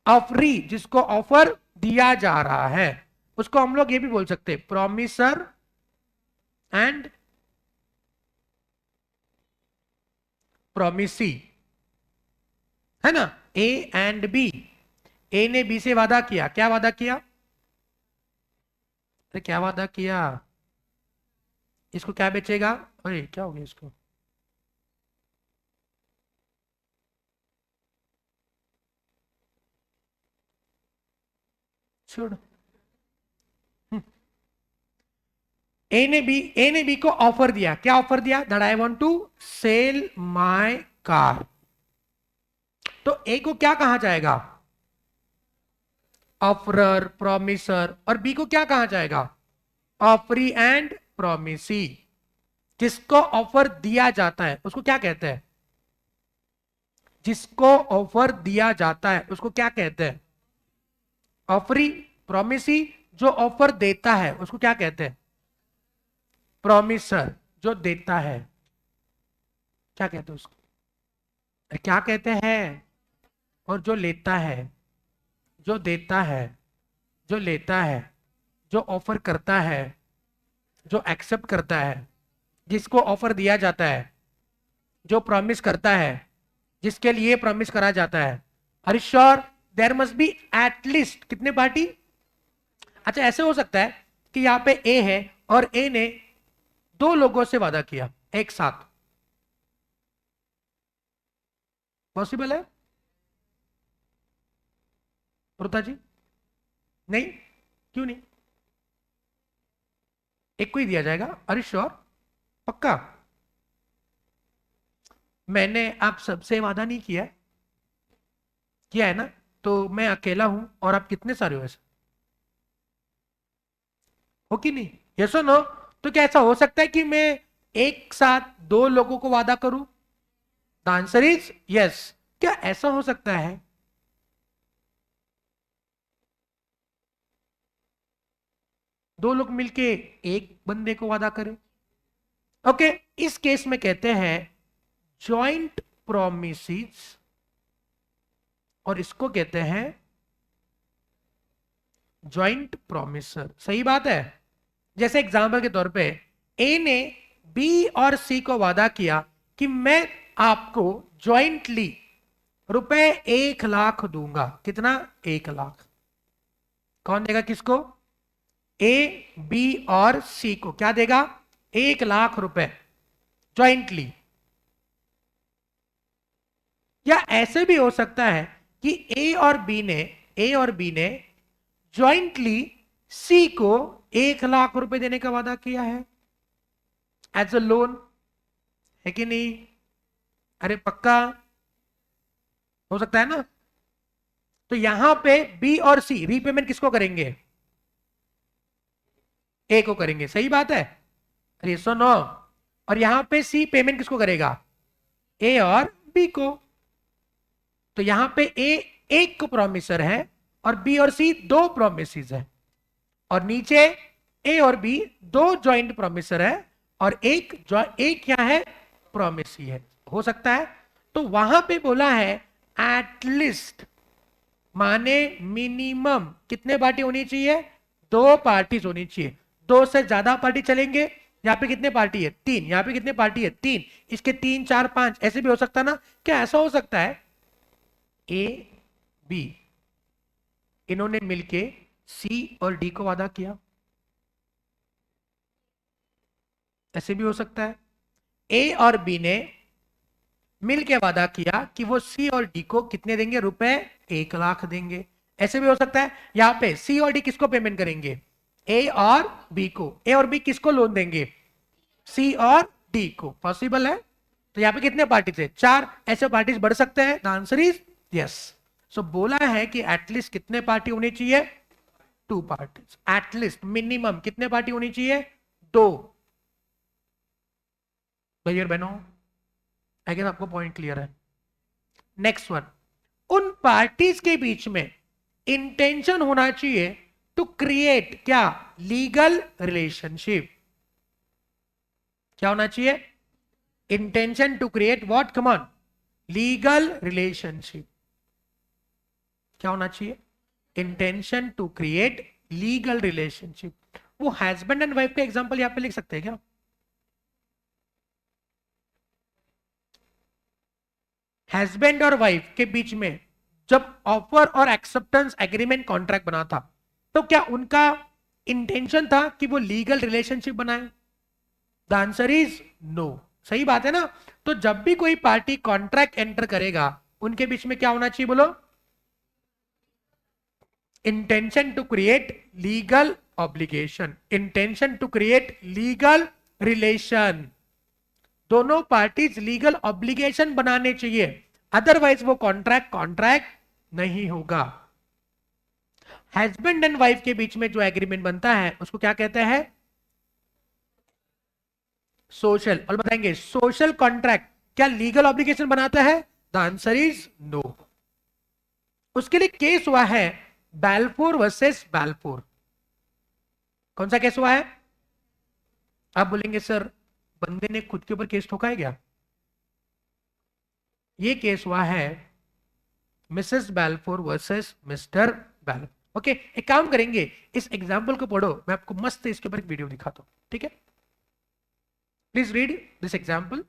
ऑफरी जिसको ऑफर दिया जा रहा है। उसको हम लोग ये भी बोल सकते हैं प्रॉमिसर एंड प्रॉमिसी, है ना? A and B. ए ने बी से वादा किया, क्या वादा किया? अरे क्या वादा किया? इसको क्या बेचेगा? अरे क्या हो गया इसको? छोड़। ए ने बी को ऑफर दिया, क्या ऑफर दिया? That I want to sell my car. तो ए को क्या कहा जाएगा? Offeror, promiser. और बी को क्या कहा जाएगा? Offeree and promisee. जिसको ऑफर दिया जाता है उसको क्या कहते हैं? जिसको ऑफर दिया जाता है उसको क्या कहते हैं? ऑफरी। प्रॉमिसी जो ऑफर देता है उसको क्या कहते हैं? प्रॉमिसर जो देता है, क्या कहते हैं उसको? क्या कहते हैं? और जो लेता है, जो देता है, जो लेता है, जो ऑफर करता है, जो एक्सेप्ट करता है, जिसको ऑफर दिया जाता है, जो प्रॉमिस करता है, जिसके लिए प्रॉमिस करा जाता है। Are you sure? There must be at least कितने पार्टी? अच्छा, ऐसे हो सकता है कि यहां पे ए है और ए ने 2 लोगों से वादा किया एक साथ। पॉसिबल है रुता जी? नहीं? क्यों नहीं? एक को ही दिया जाएगा। Are you sure? पक्का? मैंने आप सबसे वादा नहीं किया? किया है ना? तो मैं अकेला हूं और आप कितने सारे हो ऐसे? हो कि नहीं? यस और नो? तो क्या ऐसा हो सकता है कि मैं एक साथ 2 लोगों को वादा करूं? The answer is yes. क्या ऐसा हो सकता है? दो लोग मिलके एक बंदे को वादा करें? ओके, इस केस में कहते हैं जॉइंट प्रोमिसेस, और इसको कहते हैं जॉइंट प्रोमिसर। सही बात है? जैसे एग्जांपल के तौर पे ए ने बी और सी को वादा किया कि मैं आपको जॉइंटली रुपए 1,00,000 दूंगा। कितना? 1,00,000। कौन देगा किसको? ए, बी और सी को क्या देगा? 1,00,000 रुपए जॉइंटली। या ऐसे भी हो सकता है कि ए और बी ने जॉइंटली सी को 1,00,000 रुपए देने का वादा किया है एज अ लोन, है कि नहीं? अरे पक्का? हो सकता है ना? तो यहां पे बी और सी रीपेमेंट किसको करेंगे? ए को करेंगे, सही बात है, यस और नो। और यहां पे सी पेमेंट किसको करेगा? ए और बी को। तो यहां पे ए एक प्रोमिसर है और बी और सी दो प्रोमिसेस है, और नीचे ए और बी दो जॉइंट प्रोमिसर है और एक क्या है? प्रोमिसी है। हो सकता है। तो वहां पे बोला है एटलीस्ट, माने मिनिमम कितने पार्टी होनी चाहिए? दो पार्टीज होनी चाहिए। दो से ज्यादा पार्टी चलेंगे। यहाँ पे कितने पार्टी है? तीन। यहाँ पे कितने पार्टी है? तीन। इसके तीन चार पांच ऐसे भी हो सकता है ना? क्या ऐसा हो सकता है ए बी इन्होंने मिलके सी और डी को वादा किया? ऐसे भी हो सकता है ए और बी ने मिलके वादा किया कि वो सी और डी को कितने देंगे? रुपए 1 लाख देंगे। ऐसे भी हो सकता है यहां पे सी और डी किसको पेमेंट करेंगे? ए और बी को। ए और बी किसको लोन देंगे? सी और डी को। पॉसिबल है। तो यहां पे कितने पार्टी थे? चार। ऐसे पार्टीज बढ़ सकते हैं। The answer is yes. So बोला है कि एटलीस्ट कितने पार्टी होनी चाहिए? Two parties. एटलीस्ट मिनिमम कितने पार्टी होनी चाहिए? दो। भैया बहनों, आई गेस आपको पॉइंट क्लियर है। नेक्स्ट वन, उन पार्टीज के बीच में इंटेंशन होना चाहिए टू क्रिएट क्या? Legal relationship. क्या होना चाहिए? Intention to create what? Come on, legal relationship. क्या होना चाहिए? Intention to create legal relationship. वो हस्बैंड एंड वाइफ का एग्जांपल यहां पे लिख सकते हैं क्या? हस्बैंड और वाइफ के बीच में जब ऑफर और एक्सेप्टेंस एग्रीमेंट कॉन्ट्रैक्ट बना था, तो क्या उनका इंटेंशन था कि वो लीगल रिलेशनशिप बनाए? The answer is no. सही बात है ना? तो जब भी कोई पार्टी कॉन्ट्रैक्ट एंटर करेगा, उनके बीच में क्या होना चाहिए? बोलो। Intention to create legal obligation, intention to create legal relation. दोनों पार्टीज लीगल ऑब्लिगेशन बनाने चाहिए, अदरवाइज वो कॉन्ट्रैक्ट नहीं होगा। हस्बैंड एंड वाइफ के बीच में जो एग्रीमेंट बनता है उसको क्या कहते हैं? सोशल। और बताएंगे सोशल कॉन्ट्रैक्ट क्या लीगल ऑब्लिगेशन बनाता है? The answer is no. उसके लिए केस हुआ है बैलफोर वर्सेस बैलफोर। कौन सा केस हुआ है? आप बोलेंगे सर बंदे ने खुद के ऊपर केस ठोका है क्या? ये केस हुआ है मिसेस बैलफोर वर्सेस मिस्टर बैलफोर। ओके, एक काम करेंगे, इस एग्जाम्पल को पढ़ो, मैं आपको मस्त इसके ऊपर एक वीडियो दिखाता हूं, ठीक है? Please read this example.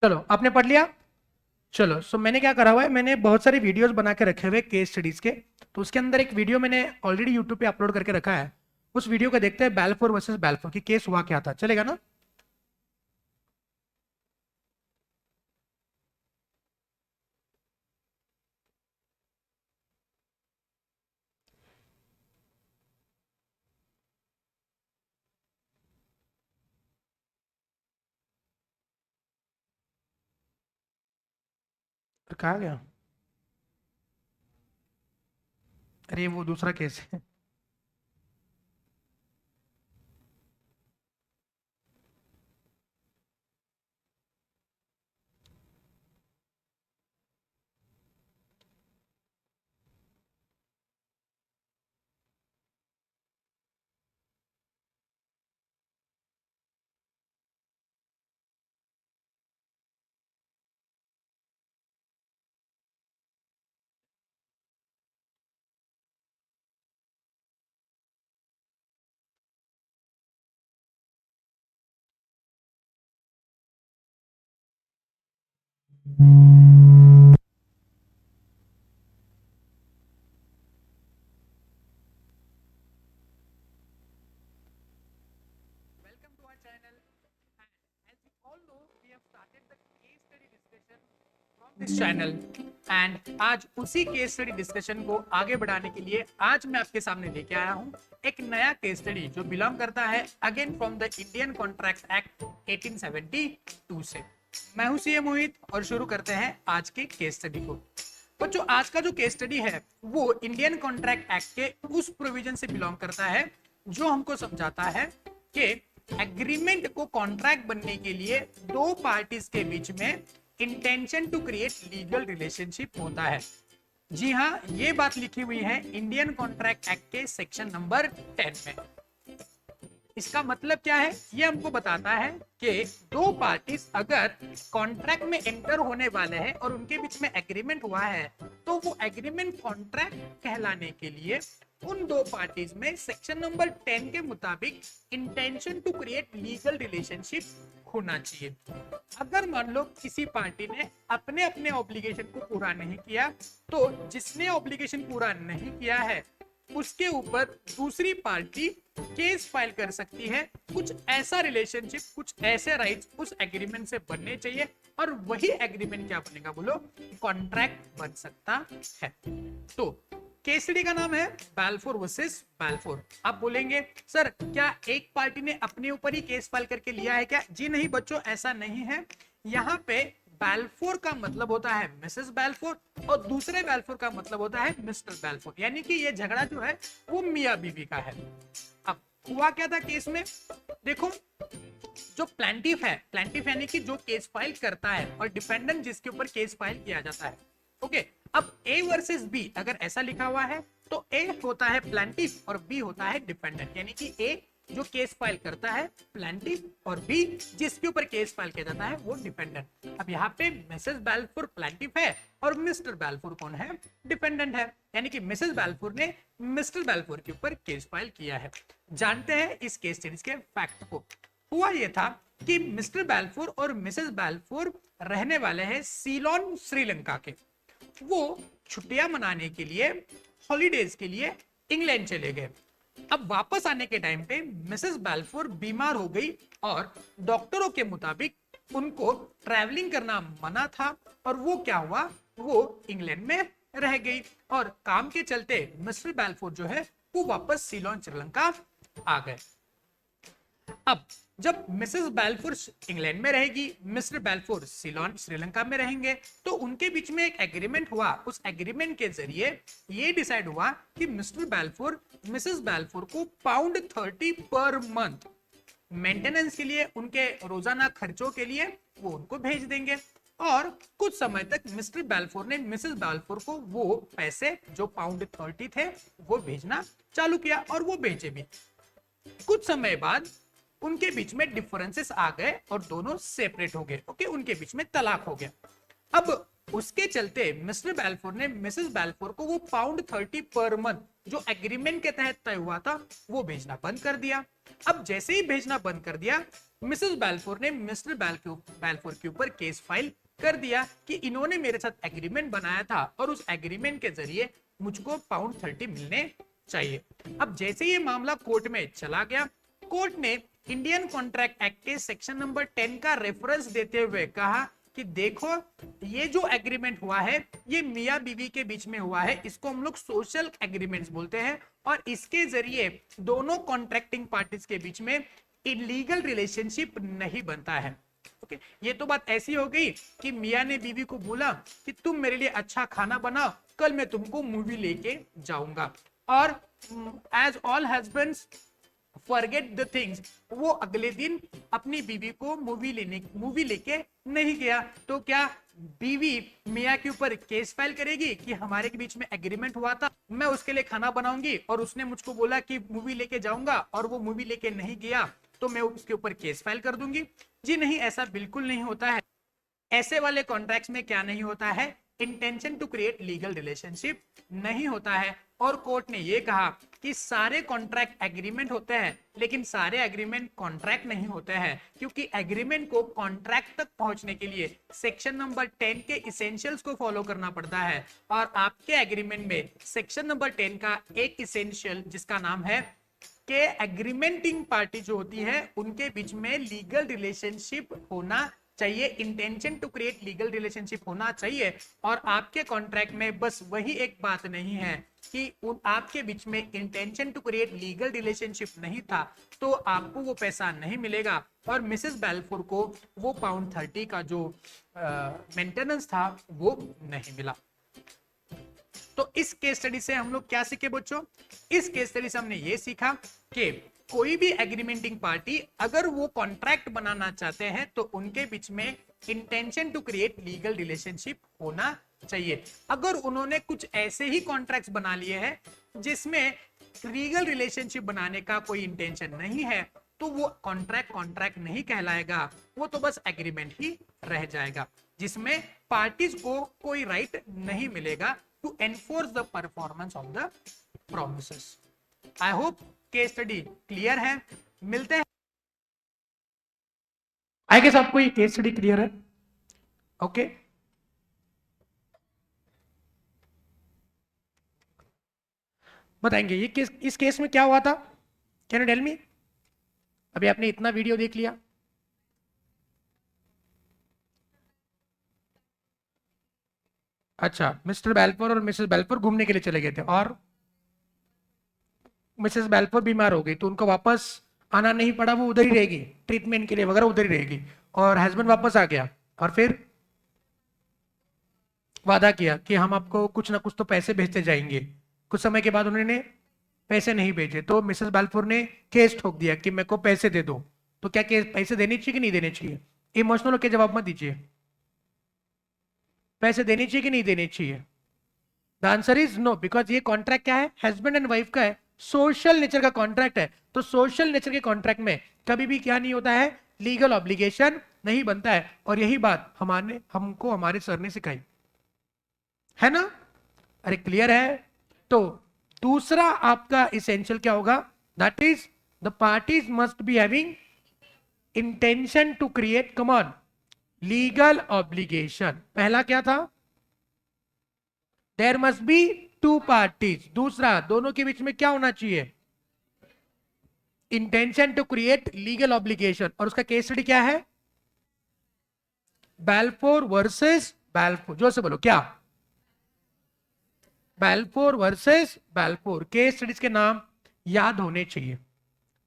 चलो, आपने पढ़ लिया? चलो, सो मैंने क्या करा हुआ है, मैंने बहुत सारे वीडियोस बना के रखे हुए केस स्टडीज के। तो उसके अंदर एक वीडियो मैंने ऑलरेडी यूट्यूब पे अपलोड करके रखा है, उस वीडियो को देखते हैं, बैलफोर वर्सेस बैलफोर की केस हुआ क्या था, चलेगा ना? तो कहा गया, अरे वो दूसरा केस है। Welcome to our channel, and as you all know, we have started the case study discussion from this channel, and आज उसी केस स्टडी डिस्कशन को आगे बढ़ाने के लिए आज मैं आपके सामने लेके आया हूँ एक नया केस स्टडी जो बिलोंग करता है again from the Indian contract act 1872 से। मैं हूँ सीए मोहित और शुरू करते हैं आज के केस स्टडी को। बच्चों, आज का जो केस स्टडी है वो इंडियन कॉन्ट्रैक्ट एक्ट के उस प्रोविजन से बिलोंग करता है जो हमको समझाता है कि एग्रीमेंट को कॉन्ट्रैक्ट बनने के लिए दो पार्टीज के बीच में intention to create legal relationship होता है। जी हाँ, ये बात लिखी हुई है इंडियन कॉन्ट्रैक्ट एक्ट के सेक्शन नंबर 10 में। इसका मतलब क्या है, ये हमको बताता है कि दो पार्टीज अगर कॉन्ट्रैक्ट में एंटर होने वाले हैं और उनके बीच में एग्रीमेंट हुआ है तो वो एग्रीमेंट कॉन्ट्रैक्ट कहलाने के लिए उन दो पार्टीज में सेक्शन नंबर 10 के मुताबिक intention to create legal relationship होना चाहिए। अगर मान लो किसी पार्टी ने अपने अपने ऑब्लिगेशन को पूरा नहीं किया तो जिसने ऑब्लिगेशन पूरा नहीं किया है उसके ऊपर दूसरी पार्टी केस फाइल कर सकती है। कुछ ऐसा रिलेशनशिप, कुछ ऐसे राइट्स उस एग्रीमेंट से बनने चाहिए और वही एग्रीमेंट क्या बनेगा बोलो, कॉन्ट्रैक्ट बन सकता है। तो केस स्टडी का नाम है बैलफोर वर्सेस बैलफोर। आप बोलेंगे सर क्या एक पार्टी ने अपने ऊपर ही केस फाइल करके लिया है क्या? जी नहीं बच्चों, ऐसा नहीं है। यहाँ पे बैलफोर का मतलब होता है मिसेस बैलफोर और दूसरे बैलफोर का मतलब होता है मिस्टर बैलफोर, यानी कि ये झगड़ा जो है वो मियां बीवी का है। अब हुआ क्या था केस में, देखो जो प्लेंटिफ है, प्लेंटिफ यानी कि जो केस फाइल करता है और डिपेंडेंट जिसके ऊपर केस फाइल किया जाता है। ओके, अब ए वर्सेस बी अगर ऐसा लिखा हुआ है तो ए होता है प्लेंटिफ और बी होता है डिपेंडेंट, यानी कि ए जो केस फाइल करता है प्लेंटिफ और बी जिसके ऊपर केस फाइल किया जाता है वो डिपेंडेंट। अब यहाँ पे मिसेस बैलफोर प्लेंटिफ है और मिस्टर बैलफोर कौन है, डिपेंडेंट है, यानी कि मिसेस बैलफोर ने मिस्टर बैलफोर के ऊपर केस फाइल किया है। जानते हैं इस केस सीरीज के फैक्ट को। हुआ यह था कि मिस्टर बैलफोर और मिसेस बैलफोर रहने वाले हैं सीलोन श्रीलंका के। वो छुट्टियां मनाने के लिए, हॉलीडेज के लिए इंग्लैंड चले गए। अब वापस आने के टाइम पे मिसेस बैलफोर बीमार हो गई और डॉक्टरों के मुताबिक उनको ट्रैवलिंग करना मना था और वो क्या हुआ, वो इंग्लैंड में रह गई और काम के चलते मिस्टर बैलफोर जो है वो वापस सीलोन श्रीलंका आ गए। अब जब मिसेस बैलफोर इंग्लैंड में रहेगी, मिस्टर बैलफोर सीलोन श्रीलंका में रहेंगे, तो उनके बीच में एक एग्रीमेंट हुआ। उस एग्रीमेंट के जरिए ये डिसाइड हुआ कि मिस्टर बैलफोर मिसेस बैलफोर को £30 पर मंथ मेंटेनेंस के लिए, उनके रोजाना खर्चों के लिए वो उनको भेज देंगे और कुछ समय तक मिस्टर बैलफोर ने मिसेस बैलफोर को वो पैसे जो £30 थे वो भेजना चालू किया और वो भेजे भी। कुछ समय बाद उनके बीच में डिफरेंसेस आ गए और दोनों सेपरेट हो गए। ओके, उनके बीच में तलाक हो गया। अब उसके चलते मिस्टर बैलफोर ने मिसेस बैलफोर को वो £30 पर मंथ जो एग्रीमेंट के तहत तय हुआ था वो भेजना बंद कर दिया। अब जैसे ही भेजना बंद कर दिया, मिसेस बैलफोर ने मिस्टर बैलफोर के ऊपर केस फाइल कर दिया कि इन्होंने मेरे साथ एग्रीमेंट बनाया था और उस एग्रीमेंट के जरिए मुझको £30 मिलने चाहिए। अब जैसे ये मामला कोर्ट में चला गया, कोर्ट ने इंडियन कॉन्ट्रैक्ट एक्ट के सेक्शन नंबर 10 का रेफरेंस देते हुए कहा कि देखो ये जो एग्रीमेंट हुआ है ये मियां बीवी के बीच में हुआ है, इसको हम लोग सोशल एग्रीमेंट्स बोलते हैं, और इसके जरिए दोनों कॉन्ट्रैक्टिंग पार्टीज के बीच में इलीगल रिलेशनशिप नहीं बनता है। ओके, ये तो बात ऐसी हो गई कि मियां ने बीवी को बोला कि तुम मेरे लिए अच्छा खाना बनाओ, कल मैं तुमको मूवी लेके जाऊंगा, और as all husbands forget the things, वो अगले दिन अपनी बीवी को मूवी लेके नहीं गया, तो क्या बीवी मियां के ऊपर केस फाइल करेगी कि हमारे के बीच में एग्रीमेंट हुआ था, मैं उसके लिए खाना बनाऊंगी और उसने मुझको बोला कि मूवी लेके जाऊंगा और वो मूवी लेके नहीं गया, तो मैं उसके ऊपर केस फाइल कर दूंगी? जी नहीं, ऐसा बिल्कुल नहीं होता है। ऐसे वाले कॉन्ट्रैक्ट्स में क्या नहीं होता है, intention to create legal relationship नहीं होता है। और कोर्ट ने यह कहा कि सारे कॉन्ट्रैक्ट एग्रीमेंट होते हैं, लेकिन सारे एग्रीमेंट कॉन्ट्रैक्ट नहीं होते हैं, क्योंकि एग्रीमेंट को कॉन्ट्रैक्ट तक पहुंचने के लिए सेक्शन नंबर 10 के इसेंशियल्स को फॉलो करना पड़ता है। और आपके एग्रीमेंट में सेक्शन नंबर 10 का एक इसेंशियल जिसका नाम है कि एग्रीमेंटिंग पार्टी जो होती है उनके बीच में लीगल रिलेशनशिप होना चाहिए, intention to create legal relationship होना चाहिए। और आपके कॉन्ट्रैक्ट में बस वही एक बात नहीं है कि आपके बीच में intention to create legal relationship नहीं था, तो आपको वो पैसा नहीं मिलेगा। और मिसेस बेल्फोर को वो पाउंड 30 का जो मेंटेनेंस था वो नहीं मिला। तो इस केस स्टडी से हम लोग क्या सीखे बच्चों? इस केस स्टडी से हमने ये सीखा कि कोई भी एग्रीमेंटिंग पार्टी अगर वो कॉन्ट्रैक्ट बनाना चाहते हैं तो उनके बीच में intention to create legal relationship होना चाहिए। अगर उन्होंने कुछ ऐसे ही कॉन्ट्रैक्ट्स बना लिए हैं जिसमें लीगल रिलेशनशिप बनाने का कोई इंटेंशन नहीं है, तो वो कॉन्ट्रैक्ट नहीं कहलाएगा, वो तो बस एग्रीमेंट ही रह जाएगा, जिसमें पार्टीज को कोई राइट नहीं मिलेगा to enforce the performance of the promises. I hope case study clear है। मिलते हैं। आई गेस आपको ये केस स्टडी क्लियर है? ओके बताएंगे ये केस, इस केस में क्या हुआ था? Can you tell me? अभी आपने इतना वीडियो देख लिया, अच्छा मिस्टर बेल्फोर और मिसेस बेल्फोर घूमने के लिए चले गए थे और मिसेस बेल्फोर बीमार हो गई, तो उनको वापस आना नहीं पड़ा, वो उधर ही रहेगी ट्रीटमेंट के लिए वगैरह, उधर ही रहेगी। और हस्बैंड वापस आ गया और फिर वादा किया कि हम आपको कुछ ना कुछ तो पैसे भेजते जाएंगे। कुछ समय के बाद उन्होंने पैसे नहीं भेजे, तो मिसेस बेल्फोर ने केस ठोक दिया कि मेरे को पैसे दे दो। तो क्या केस पैसे देने चाहिए कि नहीं देने चाहिए? इमोशनल होकर जवाब मत दीजिए, पैसे देने चाहिए कि नहीं देने चाहिए? The answer is no, because ये कॉन्ट्रैक्ट क्या है? हस्बैंड एंड वाइफ का है, सोशल नेचर का कॉन्ट्रैक्ट है। तो सोशल नेचर के कॉन्ट्रैक्ट में कभी भी क्या नहीं होता है, लीगल ऑब्लिगेशन नहीं बनता है। और यही बात हमको हमारे सर ने सिखाई है ना? अरे क्लियर है? तो दूसरा आपका इसेंशियल क्या होगा? That is the parties must be having intention to create common legal obligation. पहला क्या था? There must be two parties. दूसरा, दोनों के बीच में क्या होना चाहिए? Intention to create legal obligation. और उसका केस स्टडी क्या है? Balfour versus Balfour. जो से बोलो क्या? Balfour versus Balfour. Case studies के नाम याद होने चाहिए,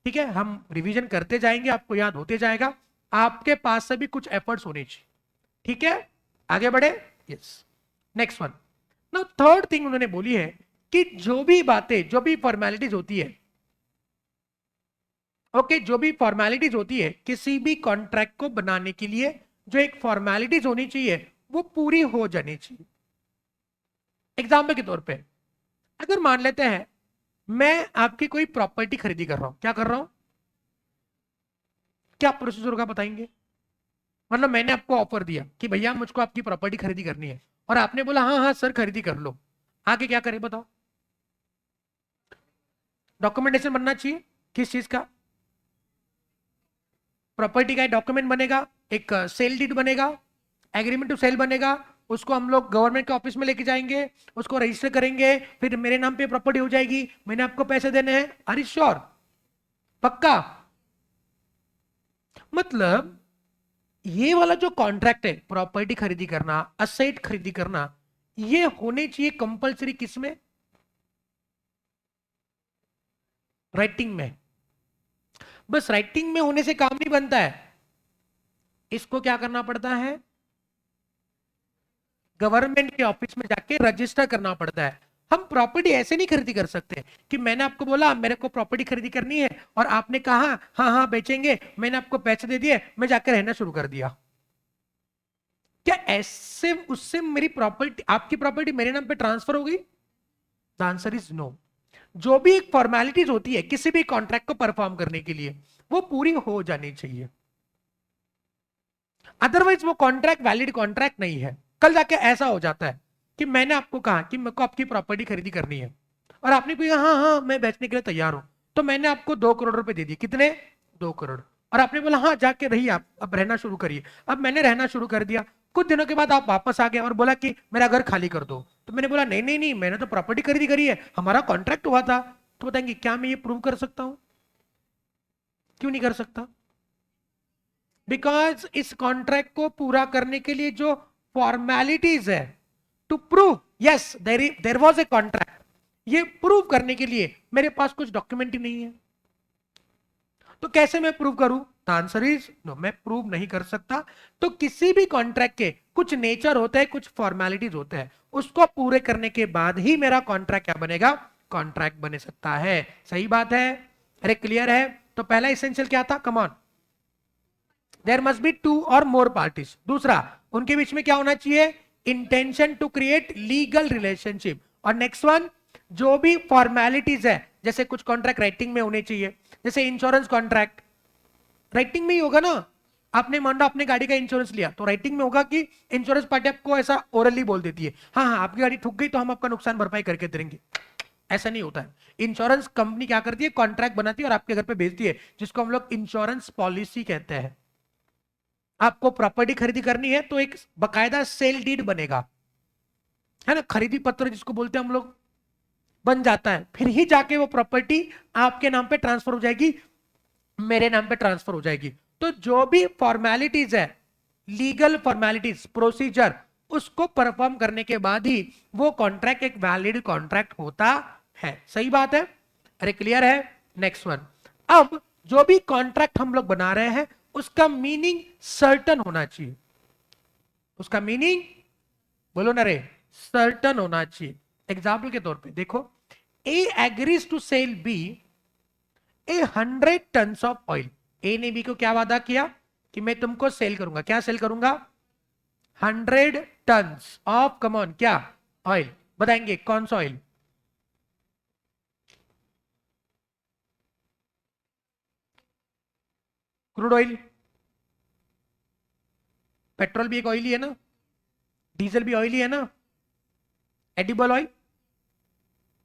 ठीक है? हम रिवीजन करते जाएंगे, आपको याद होते जाएगा। आपके पास से भी कुछ एफर्ट्स होने चाहिए, ठीक है? आगे बढ़े। Yes, next one. Now third thing उन्होंने बोली है कि जो भी बातें, जो भी फॉर्मेलिटीज होती है, ओके, जो भी फॉर्मेलिटीज होती है किसी भी कॉन्ट्रैक्ट को बनाने के लिए, जो एक फॉर्मेलिटीज होनी चाहिए वो पूरी हो जानी चाहिए। एग्जाम्पल के तौर पे अगर मान लेते हैं मैं आपकी कोई प्रॉपर्टी खरीदी कर रहा हूं, क्या कर रहा हूं? क्या प्रोसीजर होगा बताएंगे? मतलब मैंने आपको ऑफर दिया कि भैया मुझको आपकी प्रॉपर्टी खरीदी करनी है, और आपने बोला हाँ हाँ सर खरीदी कर लो। आगे क्या करें बताओ? डॉक्यूमेंटेशन बनना चाहिए। किस चीज का? प्रॉपर्टी का डॉक्यूमेंट बनेगा, एक सेल डीड बनेगा, एग्रीमेंट टू सेल बनेगा, उसको हम लोग गवर्नमेंट के ऑफिस में लेके जाएंगे, उसको रजिस्टर करेंगे, फिर मेरे नाम पे प्रॉपर्टी हो जाएगी, मैंने आपको पैसे देने हैं। Are you sure? पक्का? मतलब ये वाला जो कॉन्ट्रैक्ट है, प्रॉपर्टी खरीदी करना, असेट खरीदी करना, ये होने चाहिए कंपलसरी किसमें? राइटिंग में। बस राइटिंग में होने से काम नहीं बनता है, इसको क्या करना पड़ता है? गवर्नमेंट के ऑफिस में जाके रजिस्टर करना पड़ता है। हम प्रॉपर्टी ऐसे नहीं खरीदी कर सकते कि मैंने आपको बोला मेरे को प्रॉपर्टी खरीदी करनी है और आपने कहा हाँ हाँ बेचेंगे, मैंने आपको पैसे दे दिए, मैं जाकर रहना शुरू कर दिया। क्या ऐसे उससे मेरी प्रॉपर्टी, आपकी प्रॉपर्टी मेरे नाम पे ट्रांसफर हो गई? The answer is no. जो भी एक फॉर्मेलिटीज होती है किसी भी कॉन्ट्रैक्ट को परफॉर्म करने के लिए, वो पूरी हो जानी चाहिए, अदरवाइज वो कॉन्ट्रैक्ट वैलिड कॉन्ट्रैक्ट नहीं है। कल जाके ऐसा हो जाता है कि मैंने आपको कहा कि मेरे को आपकी प्रॉपर्टी खरीदी करनी है और आपने कहा हाँ हाँ मैं बेचने के लिए तैयार हूं, तो मैंने आपको 2 करोड़ रुपए दे दिए। कितने? 2 करोड़। और आपने बोला हाँ जाके रहिए आप, अब रहना शुरू करिए। अब मैंने रहना शुरू कर दिया, कुछ दिनों के बाद आप वापस आ गए और बोला कि मेरा घर खाली कर दो। तो मैंने बोला नहीं नहीं नहीं, मैंने तो प्रॉपर्टी खरीदी करी है, हमारा कॉन्ट्रैक्ट हुआ था। तो बताएंगे क्या मैं ये प्रूव कर सकता हूं? क्यों नहीं कर सकता? बिकॉज इस कॉन्ट्रैक्ट को पूरा करने के लिए जो फॉर्मेलिटीज है, to prove yes there was a contract, ये प्रूव करने के लिए मेरे पास कुछ डॉक्यूमेंट ही नहीं है। तो कैसे मैं प्रूव करूं? द आंसर इज नो, मैं प्रूव नहीं कर सकता। तो किसी भी कॉन्ट्रैक्ट के कुछ नेचर होते हैं, कुछ फॉर्मेलिटीज होते हैं, उसको पूरे करने के बाद ही मेरा कॉन्ट्रैक्ट क्या बनेगा? कॉन्ट्रैक्ट बने सकता है। सही बात है? अरे क्लियर है? तो पहला इसेंशियल क्या था? Come on, there must be 2 और मोर पार्टीज। दूसरा, उनके बीच में क्या होना चाहिए? Intention to create legal relationship. और नेक्स्ट वन, जो भी फॉर्मेलिटीज है, जैसे कुछ कॉन्ट्रैक्ट राइटिंग में होने चाहिए, जैसे इंश्योरेंस कॉन्ट्रैक्ट राइटिंग में ही होगा ना। आपने मान लो अपने गाड़ी का इंश्योरेंस लिया तो राइटिंग में होगा कि इंश्योरेंस पार्टी आपको ऐसा ओरली बोल देती है हाँ हाँ आपकी गाड़ी ठुक गई तो हम आपका नुकसान भरपाई करके देंगे। ऐसा नहीं होता है। इंश्योरेंस कंपनी क्या करती है? कॉन्ट्रैक्ट बनाती है और आपके घर पे भेजती है, जिसको हम लोग इंश्योरेंस पॉलिसी कहते हैं। आपको प्रॉपर्टी खरीदी करनी है तो एक बकायदा सेल डीड बनेगा, है ना, खरीदी पत्र जिसको बोलते हैं हम लोग, बन जाता है। फिर ही जाके वो प्रॉपर्टी आपके नाम पे ट्रांसफर हो जाएगी, मेरे नाम पे ट्रांसफर हो जाएगी। तो जो भी फॉर्मेलिटीज है, लीगल फॉर्मेलिटीज, प्रोसीजर, उसको परफॉर्म करने के बाद ही वो कॉन्ट्रैक्ट एक वैलिड कॉन्ट्रैक्ट होता है। सही बात है? अरे क्लियर है? Next one. अब जो भी कॉन्ट्रैक्ट हम लोग बना रहे हैं उसका मीनिंग सर्टन होना चाहिए। उसका मीनिंग बोलो ना रे, सर्टन होना चाहिए। एग्जाम्पल के तौर पे देखो, A agrees to sell B 100 ton of oil. A ने बी को क्या वादा किया कि मैं तुमको सेल करूंगा, क्या सेल करूंगा? 100 टन ऑफ, कमॉन, क्या? ऑयल। बताएंगे कौन सा ऑयल? Crude oil. पेट्रोल भी एक ऑयल ही है ना, डीजल भी ऑयल ही है ना, edible oil,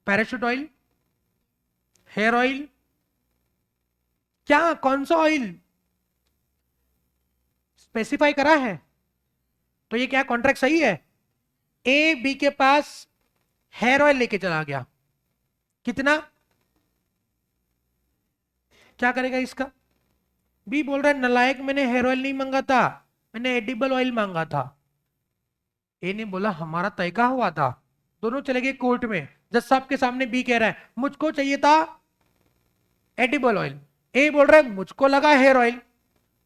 Parachute oil, hair oil, क्या कौन सा ऑयल स्पेसिफाई करा है? तो ये क्या कॉन्ट्रैक्ट सही है? ए बी के पास हेयर ऑयल लेके चला गया, कितना? क्या करेगा इसका? बी बोल रहा है नलायक, मैंने हेयर ऑयल नहीं मांगा था, मैंने एडिबल ऑयल मांगा था। ए ने बोला हमारा तय का हुआ था। दोनों चले गए कोर्ट में, जज साहब के सामने बी कह रहा है मुझको चाहिए था एडिबल ऑयल, ए बोल रहा है मुझको लगा हेयर ऑयल।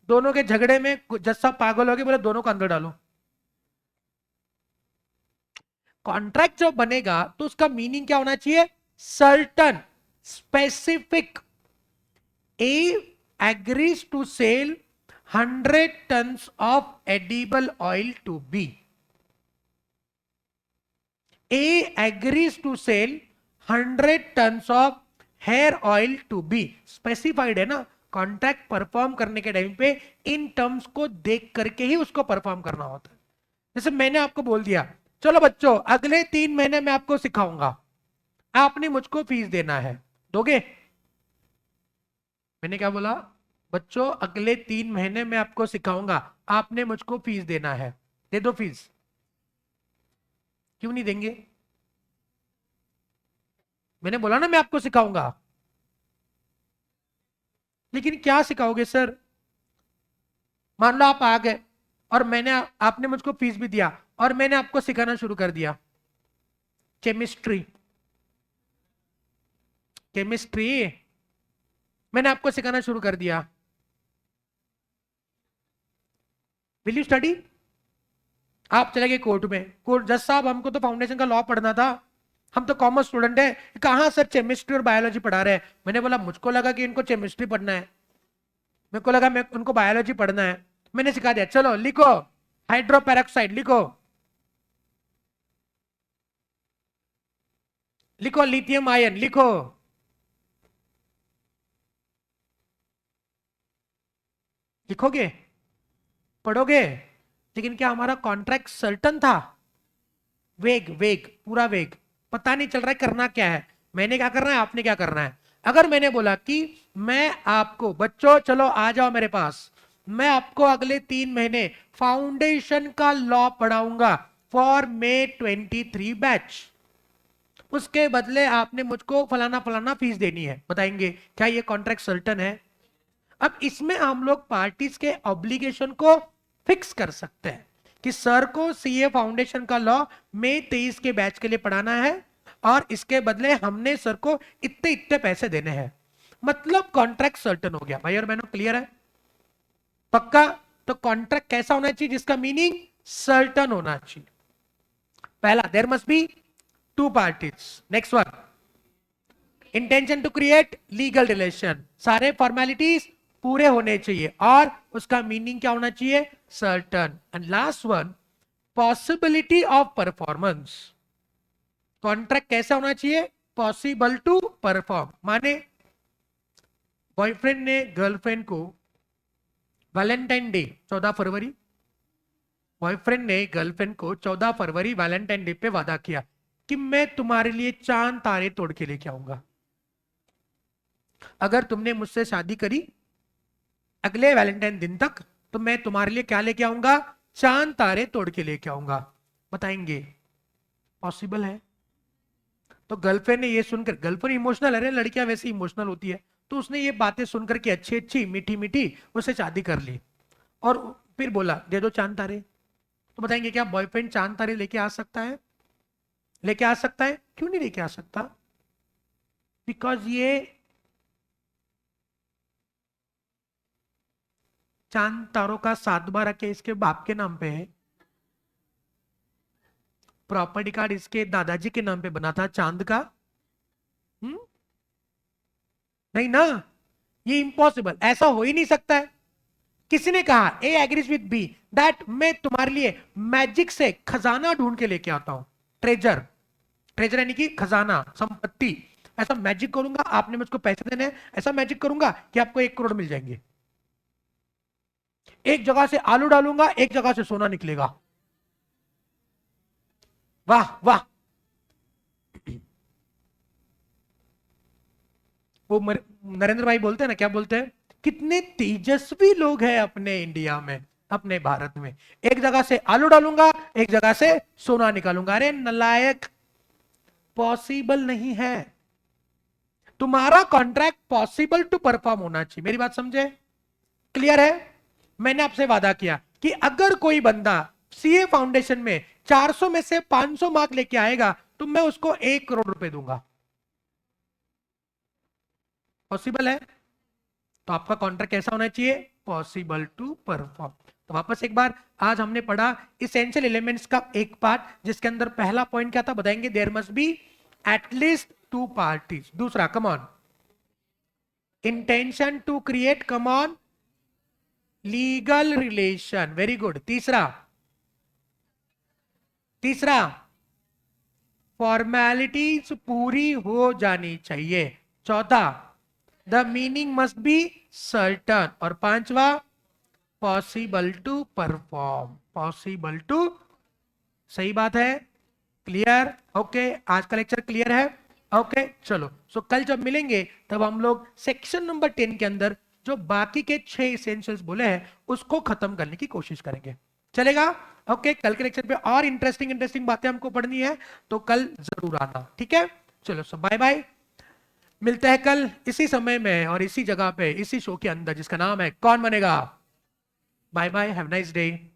दोनों के झगड़े में जज साहब पागल हो गए, बोले दोनों को अंदर डालो। कॉन्ट्रैक्ट जब बनेगा तो उसका मीनिंग क्या होना चाहिए? Certain, specific. A agrees to sell 100 ton of edible oil to be. A agrees to sell 100 tons of hair oil to be. Specified है ना, कॉन्ट्रैक्ट परफॉर्म करने के टाइम पे इन टर्म्स को देख करके ही उसको परफॉर्म करना होता है। जैसे मैंने आपको बोल दिया चलो बच्चों अगले 3 महीने में आपको सिखाऊंगा, आपने मुझको फीस देना है, दोगे? मैंने क्या बोला? बच्चों अगले 3 महीने में आपको सिखाऊंगा, आपने मुझको फीस देना है, दे दो फीस। क्यों नहीं देंगे? मैंने बोला ना मैं आपको सिखाऊंगा। लेकिन क्या सिखाओगे सर? मान लो आप आ गए और आपने मुझको फीस भी दिया और मैंने आपको सिखाना शुरू कर दिया केमिस्ट्री। केमिस्ट्री मैंने आपको सिखाना शुरू कर दिया, विल यू स्टडी? आप चले गए कोर्ट में, कोर्ट जज साहब हमको तो फाउंडेशन का लॉ पढ़ना था, हम तो कॉमर्स स्टूडेंट है, कहाँ सर केमिस्ट्री और बायोलॉजी पढ़ा रहे हैं? मैंने बोला मुझको लगा कि इनको केमिस्ट्री पढ़ना है, मेरे को लगा मैं उनको बायोलॉजी पढ़ना है। मैंने सिखा दिया, चलो लिखो हाइड्रोपेरोक्साइड, लिखो लिखो लिथियम आयन, लिखो। लिखोगे? पढ़ोगे? लेकिन क्या हमारा कॉन्ट्रैक्ट सर्टन था? वेग वेग पूरा वेग, पता नहीं चल रहा है करना क्या है, मैंने क्या करना है, आपने क्या करना है। अगर मैंने बोला कि मैं आपको बच्चों चलो आ जाओ मेरे पास, मैं आपको अगले 3 महीने फाउंडेशन का लॉ पढ़ाऊंगा फॉर मे 23 बैच, उसके बदले आपने मुझको फलाना फलाना फीस देनी है, बताएंगे क्या ये कॉन्ट्रैक्ट सर्टन है? अब इसमें हम लोग पार्टीज के ऑब्लिगेशन को फिक्स कर सकते हैं कि सर को सीए फाउंडेशन का लॉ मई 23 के बैच के लिए पढ़ाना है और इसके बदले हमने सर को इतने इतने पैसे देने हैं, मतलब कॉन्ट्रैक्ट सर्टन हो गया। भाई और बहनों क्लियर है? पक्का? तो कॉन्ट्रैक्ट कैसा होना चाहिए जिसका मीनिंग सर्टन होना चाहिए? पहला, there must be two parties. Next one, intention to create legal relation, सारे फॉर्मेलिटीज पूरे होने चाहिए और उसका मीनिंग क्या होना चाहिए? Certain. And last one, possibility of performance, contract कैसा होना चाहिए? पॉसिबल टू परफॉर्म, माने बॉयफ्रेंड ने गर्लफ्रेंड को वैलेंटाइन डे 14 फरवरी, बॉयफ्रेंड ने गर्लफ्रेंड को 14 फरवरी वैलेंटाइन डे पे वादा किया कि मैं तुम्हारे लिए चांद तारे तोड़ के लेके आऊंगा, अगर तुमने मुझसे शादी करी अगले वैलेंटाइन दिन तक तो मैं तुम्हारे लिए क्या लेके आऊंगा? चांद तारे तोड़ के लेके आऊंगा। बताएंगे पॉसिबल है? तो गर्लफ्रेंड ने ये सुनकर, गर्लफ्रेंड इमोशनल है, लड़कियां वैसे इमोशनल होती है, तो उसने ये बातें सुनकर के अच्छी अच्छी मीठी मीठी उससे शादी कर ली और फिर बोला दे दो चांद तारे। तो बताएंगे क्या बॉयफ्रेंड चांद तारे लेके आ सकता है? लेके आ सकता है? क्यों नहीं लेके आ सकता? बिकॉज ये चांद तारों का 7 बार के इसके बाप के नाम पे है, प्रॉपर्टी कार्ड इसके दादाजी के नाम पे बना था चांद का। हम्म? नहीं ना, ये इम्पॉसिबल, ऐसा हो ही नहीं सकता है। किसी ने कहा ए एग्रीज विद बी दैट मैं तुम्हारे लिए मैजिक से खजाना ढूंढ के लेके आता हूं, ट्रेजर, ट्रेजर यानी कि खजाना, संपत्ति, ऐसा मैजिक करूंगा, आपने मुझको पैसे देने हैं, ऐसा मैजिक करूंगा कि आपको 1 करोड़ मिल जाएंगे, एक जगह से आलू डालूंगा एक जगह से सोना निकलेगा। वाह वाह। वो नरेंद्र भाई बोलते हैं ना, क्या बोलते हैं, कितने तेजस्वी लोग हैं अपने इंडिया में, अपने भारत में, एक जगह से आलू डालूंगा एक जगह से सोना निकालूंगा। अरे नलायक, पॉसिबल नहीं है। तुम्हारा कॉन्ट्रैक्ट पॉसिबल टू परफॉर्म होना चाहिए, मेरी बात समझे? क्लियर है? मैंने आपसे वादा किया कि अगर कोई बंदा सीए फाउंडेशन में 400 में से 500 मार्क लेके आएगा तो मैं उसको 1 करोड़ रुपए दूंगा। पॉसिबल है? तो आपका कॉन्ट्रैक्ट कैसा होना चाहिए? Possible to perform. तो वापस एक बार, आज हमने पढ़ा इसेंशियल एलिमेंट्स का एक पार्ट जिसके अंदर पहला पॉइंट क्या था, बताएंगे, there must be at least 2 parties. दूसरा, come on, intention to create, come on, legal relation, very good. तीसरा, तीसरा फॉर्मेलिटीज पूरी हो जानी चाहिए। चौथा, the meaning must be certain. और पांचवा, possible to perform, possible to. सही बात है? क्लियर? ओके, आज का लेक्चर क्लियर है? ओके चलो, सो कल जब मिलेंगे तब हम लोग सेक्शन नंबर 10 के अंदर जो बाकी के 6 इसेंशियल्स बोले हैं उसको खत्म करने की कोशिश करेंगे। चलेगा? ओके, कल के लेक्चर पे और इंटरेस्टिंग इंटरेस्टिंग बातें हमको पढ़नी है, तो कल जरूर आना, ठीक है। चलो सो बाय बाय, मिलते हैं कल इसी समय में और इसी जगह पे, इसी शो के अंदर जिसका नाम है कौन बनेगा। Bye bye, have nice day.